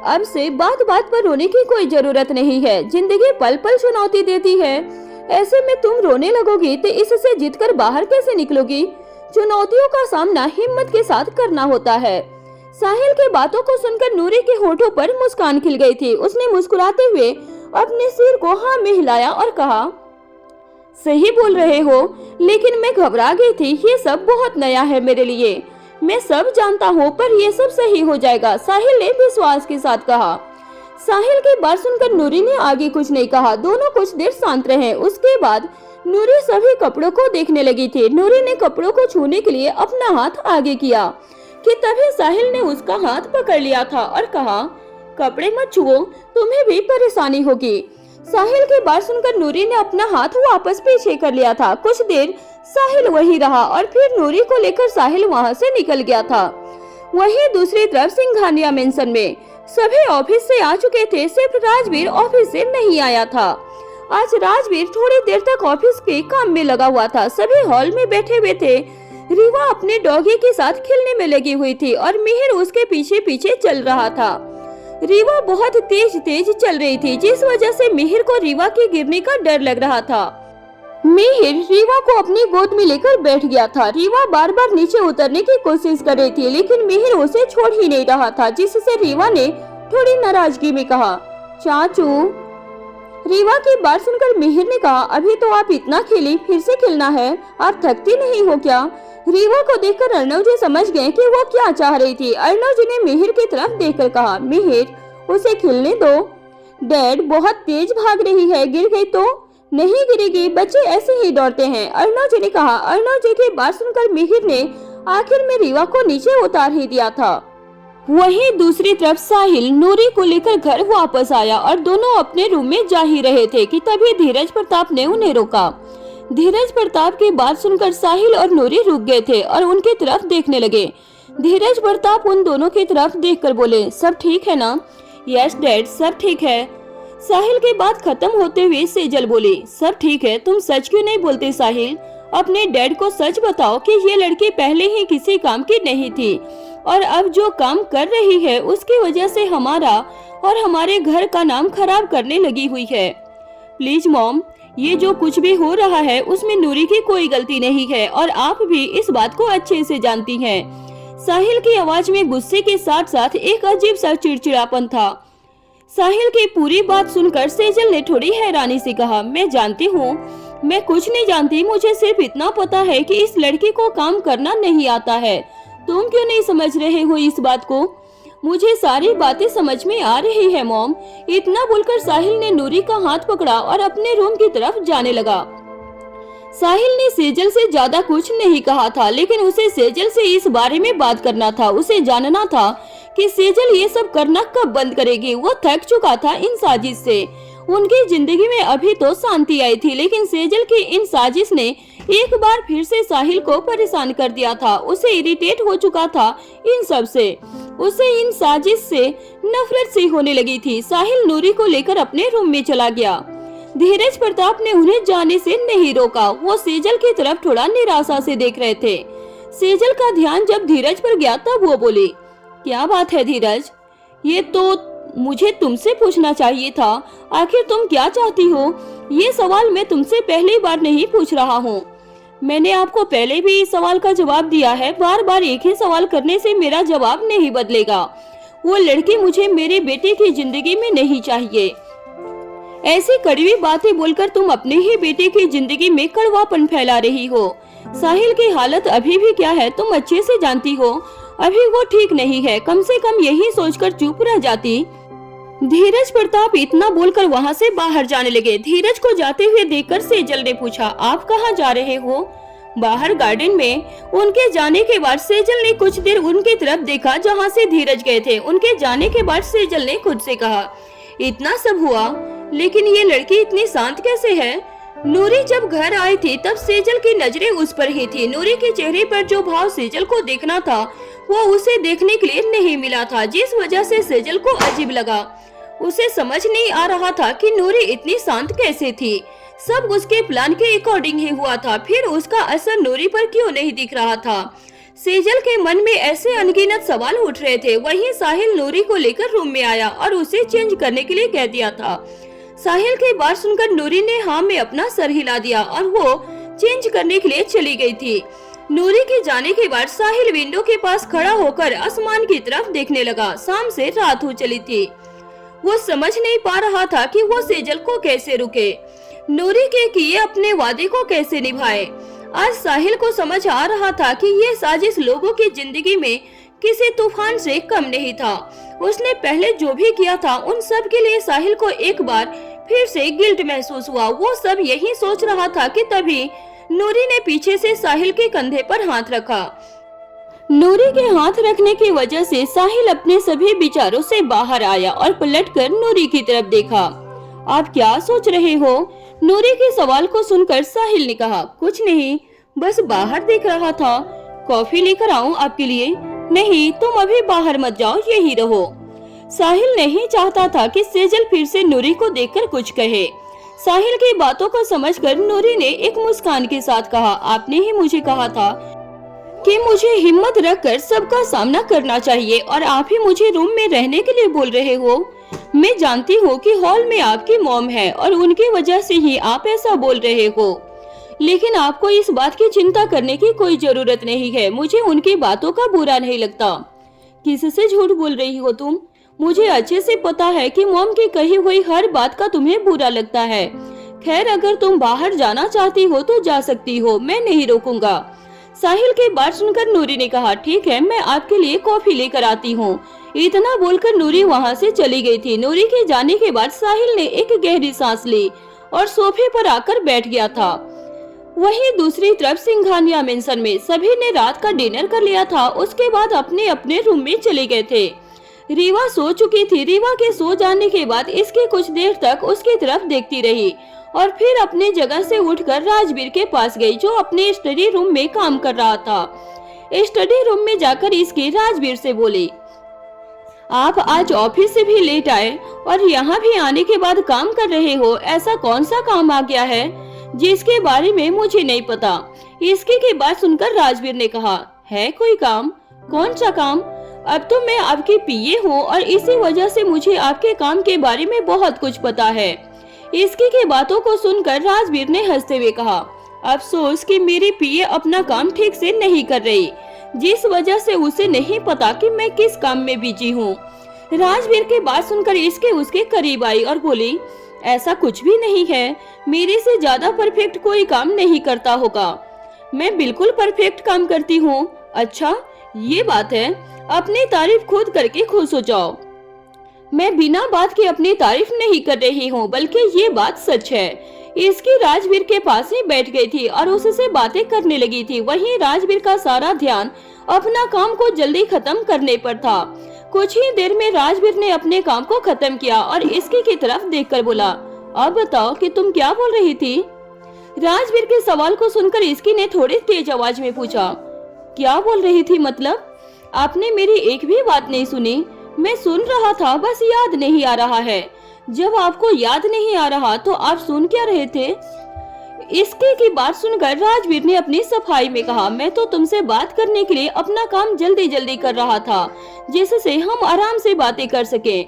[SPEAKER 2] अब से बात बात पर रोने की कोई जरूरत नहीं है, जिंदगी पल पल चुनौती देती है, ऐसे में तुम रोने लगोगी तो इससे जीतकर बाहर कैसे निकलोगी? चुनौतियों का सामना हिम्मत के साथ करना होता है। साहिल की बातों को सुनकर नूरी के होठों पर मुस्कान खिल गई थी। उसने मुस्कुराते हुए अपने सिर को हाँ में हिलाया और कहा, सही बोल रहे हो, लेकिन मैं घबरा गई थी, ये सब बहुत नया है मेरे लिए। मैं सब जानता हूँ पर ये सब सही हो जाएगा, साहिल ने विश्वास के साथ कहा। साहिल की बात सुनकर नूरी ने आगे कुछ नहीं कहा। दोनों कुछ देर शांत रहे। उसके बाद नूरी सभी कपड़ों को देखने लगी थी। नूरी ने कपड़ों को छूने के लिए अपना हाथ आगे किया कि तभी साहिल ने उसका हाथ पकड़ लिया था और कहा, कपड़े मत छुओ, तुम्हें भी परेशानी होगी। साहिल की बात सुनकर नूरी ने अपना हाथ वापस पीछे कर लिया था। कुछ देर साहिल वही रहा और फिर नूरी को लेकर साहिल वहाँ से निकल गया था। वहीं दूसरी तरफ सिंघानिया मेंशन में सभी ऑफिस से आ चुके थे, सिर्फ राजवीर ऑफिस से नहीं आया था। आज राजवीर थोड़ी देर तक ऑफिस के काम में लगा हुआ था। सभी हॉल में बैठे हुए थे। रीवा अपने डॉगी के साथ खेलने में लगी हुई थी और मिहिर उसके पीछे पीछे चल रहा था। रीवा बहुत तेज तेज चल रही थी, जिस वजह से मिहिर को रीवा के गिरने का डर लग रहा था। मिहिर रीवा को अपनी गोद में लेकर बैठ गया था। रीवा बार बार नीचे उतरने की कोशिश कर रही थी, लेकिन मिहिर उसे छोड़ ही नहीं रहा था, जिससे रीवा ने थोड़ी नाराजगी में कहा, चाचू। रीवा की बात सुनकर मिहिर ने कहा, अभी तो आप इतना खेली, फिर से खेलना है, आप थकती नहीं हो क्या? रीवा को देखकर अर्णव जी समझ गए कि वो क्या चाह रही थी। अर्णव जी ने मिहिर की तरफ देखकर कहा, मिहिर, उसे खेलने दो। डैड बहुत तेज भाग रही है, गिर गई तो? नहीं गिरेगी, बच्चे ऐसे ही दौड़ते हैं, अर्णव जी ने कहा। अर्णव जी की बात सुनकर मिहिर ने आखिर में रीवा को नीचे उतार ही दिया था। वहीं दूसरी तरफ साहिल नूरी को लेकर घर वापस आया और दोनों अपने रूम में जा ही रहे थे कि तभी धीरज प्रताप ने उन्हें रोका। धीरज प्रताप की बात सुनकर साहिल और नूरी रुक गए थे और उनकी तरफ देखने लगे। धीरज प्रताप उन दोनों की तरफ देखकर बोले, सब ठीक है ना? यस डैड, सब ठीक है। साहिल की बात खत्म होते हुए सेजल बोली, सब ठीक है, तुम सच क्यों नहीं बोलते साहिल? अपने डैड को सच बताओ कि ये लड़की पहले ही किसी काम की नहीं थी और अब जो काम कर रही है उसकी वजह से हमारा और हमारे घर का नाम खराब करने लगी हुई है। प्लीज मॉम, ये जो कुछ भी हो रहा है उसमें नूरी की कोई गलती नहीं है और आप भी इस बात को अच्छे से जानती हैं। साहिल की आवाज में गुस्से के साथ साथ एक अजीब सा चिड़चिड़ापन था। साहिल की पूरी बात सुनकर सेजल ने थोड़ी हैरानी से कहा, मैं जानती हूँ, मैं कुछ नहीं जानती, मुझे सिर्फ इतना पता है कि इस लड़की को काम करना नहीं आता है। तुम क्यों नहीं समझ रहे हो इस बात को? मुझे सारी बातें समझ में आ रही है मॉम। इतना बोलकर साहिल ने नूरी का हाथ पकड़ा और अपने रूम की तरफ जाने लगा। साहिल ने सेजल से ज्यादा कुछ नहीं कहा था, लेकिन उसे सेजल से इस बारे में बात करना था। उसे जानना था कि सेजल ये सब करना कब बंद करेगी। वो थक चुका था इन साजिश से। उनकी जिंदगी में अभी तो शांति आई थी, लेकिन सेजल की इन साजिश ने एक बार फिर से साहिल को परेशान कर दिया था। उसे इरिटेट हो चुका था इन सब से। उसे इन साजिश से नफरत सी होने लगी थी। साहिल नूरी को लेकर अपने रूम में चला गया। धीरज प्रताप ने उन्हें जाने से नहीं रोका। वो सेजल की तरफ थोड़ा निराशा से देख रहे थे। सेजल का ध्यान जब धीरज पर गया तब वो बोली, क्या बात है धीरज? ये तो मुझे तुमसे पूछना चाहिए था। आखिर तुम क्या चाहती हो? ये सवाल मैं तुमसे पहली बार नहीं पूछ रहा हूँ। मैंने आपको पहले भी इस सवाल का जवाब दिया है। बार बार एक ही सवाल करने से मेरा जवाब नहीं बदलेगा। वो लड़की मुझे मेरे बेटे की जिंदगी में नहीं चाहिए। ऐसी कड़वी बातें बोलकर तुम अपने ही बेटे की जिंदगी में कड़वापन फैला रही हो। साहिल की हालत अभी भी क्या है तुम अच्छे से जानती हो। अभी वो ठीक नहीं है। कम से कम यही सोचकर चुप रह जाती। धीरज प्रताप इतना बोलकर वहाँ से बाहर जाने लगे। धीरज को जाते हुए देखकर सेजल ने पूछा, आप कहाँ जा रहे हो? बाहर गार्डन में। उनके जाने के बाद सेजल ने कुछ देर उनकी तरफ देखा जहाँ से धीरज गए थे। उनके जाने के बाद सेजल ने खुद से कहा, इतना सब हुआ, लेकिन ये लड़की इतनी शांत कैसे है? नूरी जब घर आई थी तब सेजल की नजरें उस पर ही थी। नूरी के चेहरे पर जो भाव सेजल को देखना था वो उसे देखने के लिए नहीं मिला था, जिस वजह से सेजल को अजीब लगा। उसे समझ नहीं आ रहा था कि नूरी इतनी शांत कैसे थी। सब उसके प्लान के अकॉर्डिंग ही हुआ था, फिर उसका असर नूरी पर क्यों नहीं दिख रहा था? सेजल के मन में ऐसे अनगिनत सवाल उठ रहे थे। वहीं साहिल नूरी को लेकर रूम में आया और उसे चेंज करने के लिए कह दिया था। साहिल की बात सुनकर नूरी ने हाँ में अपना सर हिला दिया और वो चेंज करने के लिए चली गई थी। नूरी के जाने के बाद साहिल विंडो के पास खड़ा होकर आसमान की तरफ देखने लगा। शाम से रात हो चली थी। वो समझ नहीं पा रहा था कि वो सेजल को कैसे रुके, नूरी के किए अपने वादे को कैसे निभाए। आज साहिल को समझ आ रहा था कि ये साजिश लोगों की जिंदगी में किसी तूफान से कम नहीं था। उसने पहले जो भी किया था उन सब के लिए साहिल को एक बार फिर से गिल्ट महसूस हुआ। वो सब यही सोच रहा था कि तभी नूरी ने पीछे से साहिल के कंधे पर हाथ रखा। नूरी के हाथ रखने की वजह से साहिल अपने सभी विचारों से बाहर आया और पलटकर नूरी की तरफ देखा। आप क्या सोच रहे हो? नूरी के सवाल को सुनकर साहिल ने कहा, कुछ नहीं, बस बाहर देख रहा था। कॉफी लेकर आऊं आपके लिए? नहीं, तुम अभी बाहर मत जाओ, यही रहो। साहिल नहीं चाहता था कि सेजल फिर से नूरी को देखकर कुछ कहे। साहिल की बातों को समझकर नूरी ने एक मुस्कान के साथ कहा, आपने ही मुझे कहा था कि मुझे हिम्मत रखकर सबका सामना करना चाहिए और आप ही मुझे रूम में रहने के लिए बोल रहे हो। मैं जानती हूँ कि हॉल में आपकी मॉम है और उनकी वजह से ही आप ऐसा बोल रहे हो, लेकिन आपको इस बात की चिंता करने की कोई जरूरत नहीं है। मुझे उनकी बातों का बुरा नहीं लगता। किससे झूठ बोल रही हो तुम? मुझे अच्छे से पता है कि मॉम की कही हुई हर बात का तुम्हें बुरा लगता है। खैर, अगर तुम बाहर जाना चाहती हो तो जा सकती हो, मैं नहीं रोकूंगा। साहिल की बात सुनकर नूरी ने कहा, ठीक है, मैं आपके लिए कॉफी लेकर आती हूँ। इतना बोलकर नूरी वहाँ से चली गई थी। नूरी के जाने के बाद साहिल ने एक गहरी सांस ली और सोफे पर आकर बैठ गया था। वहीं दूसरी तरफ सिंघानिया मेंशन में सभी ने रात का डिनर कर लिया था। उसके बाद अपने अपने रूम में चले गए थे। रीवा सो चुकी थी। रीवा के सो जाने के बाद इसकी कुछ देर तक उसकी तरफ देखती रही और फिर अपनी जगह से उठकर राजवीर के पास गई, जो अपने स्टडी रूम में काम कर रहा था। स्टडी रूम में जाकर इसकी राजवीर से बोली, आप आज ऑफिस से भी लेट आए और यहाँ भी आने के बाद काम कर रहे हो। ऐसा कौन सा काम आ गया है जिसके बारे में मुझे नहीं पता? इसकी की बात सुनकर राजवीर ने कहा, है कोई काम? कौन सा काम? अब तो मैं आपकी पीए हूँ और इसी वजह से मुझे आपके काम के बारे में बहुत कुछ पता है। इसकी की बातों को सुनकर राजवीर ने हंसते हुए कहा, अफसोस कि मेरी पीए अपना काम ठीक से नहीं कर रही, जिस वजह से उसे नहीं पता कि मैं किस काम में बिजी हूँ। राजवीर की बात सुनकर इसके उसके करीब आई और बोली, ऐसा कुछ भी नहीं है, मेरे से ज्यादा परफेक्ट कोई काम नहीं करता होगा। मैं बिल्कुल परफेक्ट काम करती हूँ। अच्छा, ये बात है, अपनी तारीफ खुद करके खुश हो जाओ। मैं बिना बात के अपनी तारीफ नहीं कर रही हूँ, बल्कि ये बात सच है। इसकी राजवीर के पास ही बैठ गई थी और उससे बातें करने लगी थी। वहीं राजवीर का सारा ध्यान अपना काम को जल्दी खत्म करने पर था। कुछ ही देर में राजवीर ने अपने काम को खत्म किया और इसकी की तरफ देखकर बोला, अब बताओ कि तुम क्या बोल रही थी? राजवीर के सवाल को सुनकर इसकी ने थोड़ी तेज आवाज में पूछा, क्या बोल रही थी? मतलब आपने मेरी एक भी बात नहीं सुनी? मैं सुन रहा था, बस याद नहीं आ रहा है। जब आपको याद नहीं आ रहा तो आप सुन क्या रहे थे? इसके की बात सुनकर राजवीर ने अपनी सफाई में कहा, मैं तो तुमसे बात करने के लिए अपना काम जल्दी जल्दी कर रहा था, जिससे हम आराम से बातें कर सके।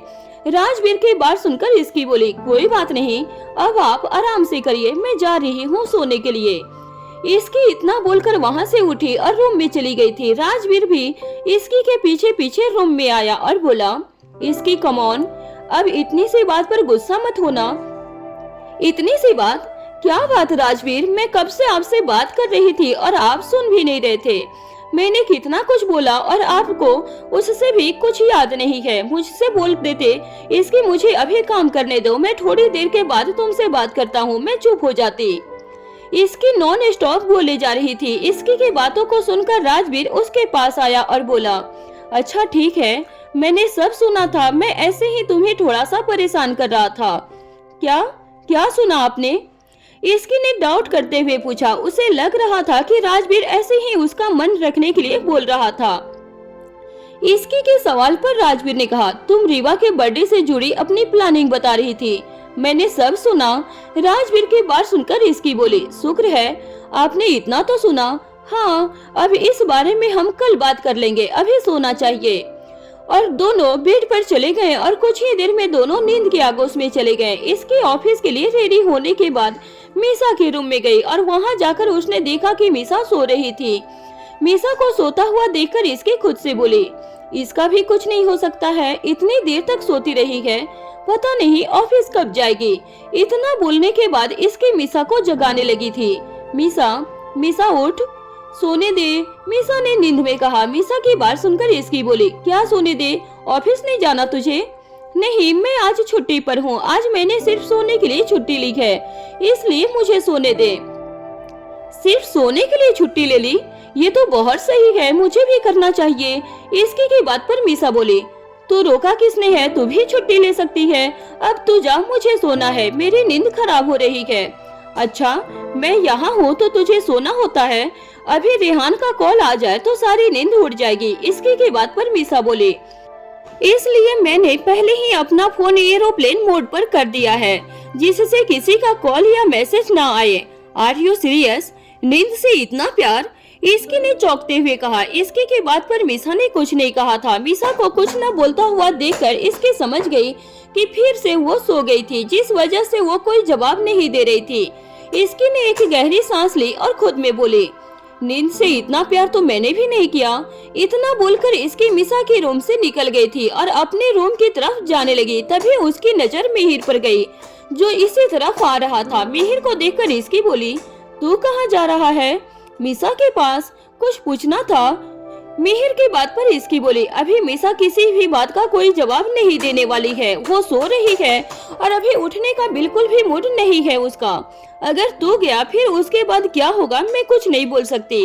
[SPEAKER 2] राजवीर की बात सुनकर इसकी बोली, कोई बात नहीं, अब आप आराम से करिए, मैं जा रही हूँ सोने के लिए। इसकी इतना बोलकर वहाँ से उठी और रूम में चली गई थी। राजवीर भी इसकी के पीछे पीछे रूम में आया और बोला, इसकी कम ऑन, अब इतनी सी बात पर गुस्सा मत होना। इतनी सी बात? क्या बात राजवीर, मैं कब से आपसे बात कर रही थी और आप सुन भी नहीं रहे थे। मैंने कितना कुछ बोला और आपको उससे भी कुछ याद नहीं है। मुझसे बोल देते, इसकी मुझे अभी काम करने दो, मैं थोड़ी देर के बाद तुमसे बात करता हूँ। मैं चुप हो जाती। इसकी नॉन स्टॉप बोले जा रही थी। इसकी की बातों को सुनकर राजवीर उसके पास आया और बोला, अच्छा ठीक है, मैंने सब सुना था, मैं ऐसे ही तुम्हें थोड़ा सा परेशान कर रहा था। क्या क्या सुना आपने? इसकी ने डाउट करते हुए पूछा। उसे लग रहा था कि राजवीर ऐसे ही उसका मन रखने के लिए बोल रहा था। इसकी के सवाल पर राजवीर ने कहा, तुम रीवा के बर्थडे से जुड़ी अपनी प्लानिंग बता रही थी। मैंने सब सुना। राजवीर की बात सुनकर इसकी बोली, शुक्र है आपने इतना तो सुना। हाँ, अब इस बारे में हम कल बात कर लेंगे, अभी सोना चाहिए। और दोनों बेड पर चले गए और कुछ ही देर में दोनों नींद के आगोश में चले गए। इसके ऑफिस के लिए रेडी होने के बाद मीसा के रूम में गई और वहां जाकर उसने देखा कि मीसा सो रही थी। मीसा को सोता हुआ देखकर इसकी खुद से बोली, इसका भी कुछ नहीं हो सकता है, इतनी देर तक सोती रही है, पता नहीं ऑफिस कब जाएगी। इतना बोलने के बाद इसकी मीसा को जगाने लगी थी। मीसा, मीसा उठ, सोने दे, मीसा ने नींद में कहा। मीसा की बात सुनकर इसकी बोली, क्या सोने दे, ऑफिस नहीं जाना तुझे? नहीं, मैं आज छुट्टी पर हूँ, आज मैंने सिर्फ सोने के लिए छुट्टी ली है, इसलिए मुझे सोने दे। सिर्फ सोने के लिए छुट्टी ले ली? ये तो बहुत सही है, मुझे भी करना चाहिए। इसकी की बात पर मीसा बोली, तो रोका किसने है, तू भी छुट्टी ले सकती है। अब तू जा, मुझे सोना है, मेरी नींद खराब हो रही है। अच्छा, मैं यहाँ हूँ तो तुझे सोना होता है? अभी रेहान का कॉल आ जाए तो सारी नींद उड़ जाएगी। इसकी की बात पर मीसा बोली, इसलिए मैंने पहले ही अपना फोन एरोप्लेन मोड पर कर दिया है, जिससे किसी का कॉल या मैसेज ना आए। Are you serious? नींद से इतना प्यार? इसकी ने चौंकते हुए कहा। इसकी की बात पर मीसा ने कुछ नहीं कहा था। मीसा को कुछ न बोलता हुआ देखकर इसकी समझ गई कि फिर से वो सो गई थी, जिस वजह से वो कोई जवाब नहीं दे रही थी। इसकी ने एक गहरी सांस ली और खुद में बोली, नींद से इतना प्यार तो मैंने भी नहीं किया। इतना बोलकर इसकी मीसा के रूम से निकल गई थी और अपने रूम की तरफ जाने लगी। तभी उसकी नजर मिहिर पर गई, जो इसी तरफ आ रहा था। मिहिर को देखकर इसकी बोली, तू कहाँ जा रहा है? मीसा के पास, कुछ पूछना था। मिहिर की बात पर इसकी बोली, अभी मीसा किसी भी बात का कोई जवाब नहीं देने वाली है, वो सो रही है और अभी उठने का बिल्कुल भी मूड नहीं है उसका। अगर तू गया फिर उसके बाद क्या होगा मैं कुछ नहीं बोल सकती।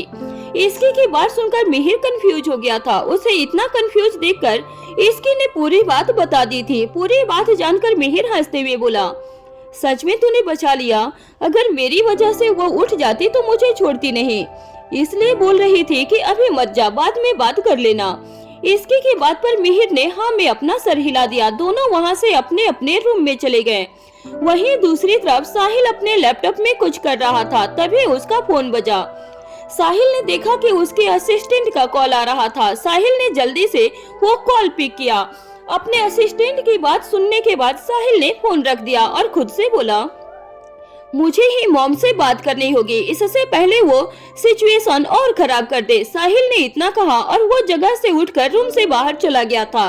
[SPEAKER 2] इसकी की बात सुनकर मिहिर कंफ्यूज हो गया था। उसे इतना कंफ्यूज देखकर इसकी ने पूरी बात बता दी थी। पूरी बात जानकर मिहिर हंसते हुए बोला, सच में तूने बचा लिया। अगर मेरी वजह से वो उठ जाती तो मुझे छोड़ती नहीं, इसलिए बोल रही थी कि अभी मत जा, बाद में बात कर लेना। इसकी की बात पर मिहिर ने हाँ में अपना सर हिला दिया। दोनों वहाँ से अपने अपने रूम में चले गए। वहीं दूसरी तरफ साहिल अपने लैपटॉप में कुछ कर रहा था। तभी उसका फोन बजा। साहिल ने देखा कि उसके असिस्टेंट का कॉल आ रहा था। साहिल ने जल्दी से वो कॉल पिक किया। अपने असिस्टेंट की बात सुनने के बाद साहिल ने फोन रख दिया और खुद से बोला, मुझे ही मॉम से बात करनी होगी, इससे पहले वो सिचुएशन और खराब कर दे। साहिल ने इतना कहा और वो जगह से उठकर रूम से बाहर चला गया था।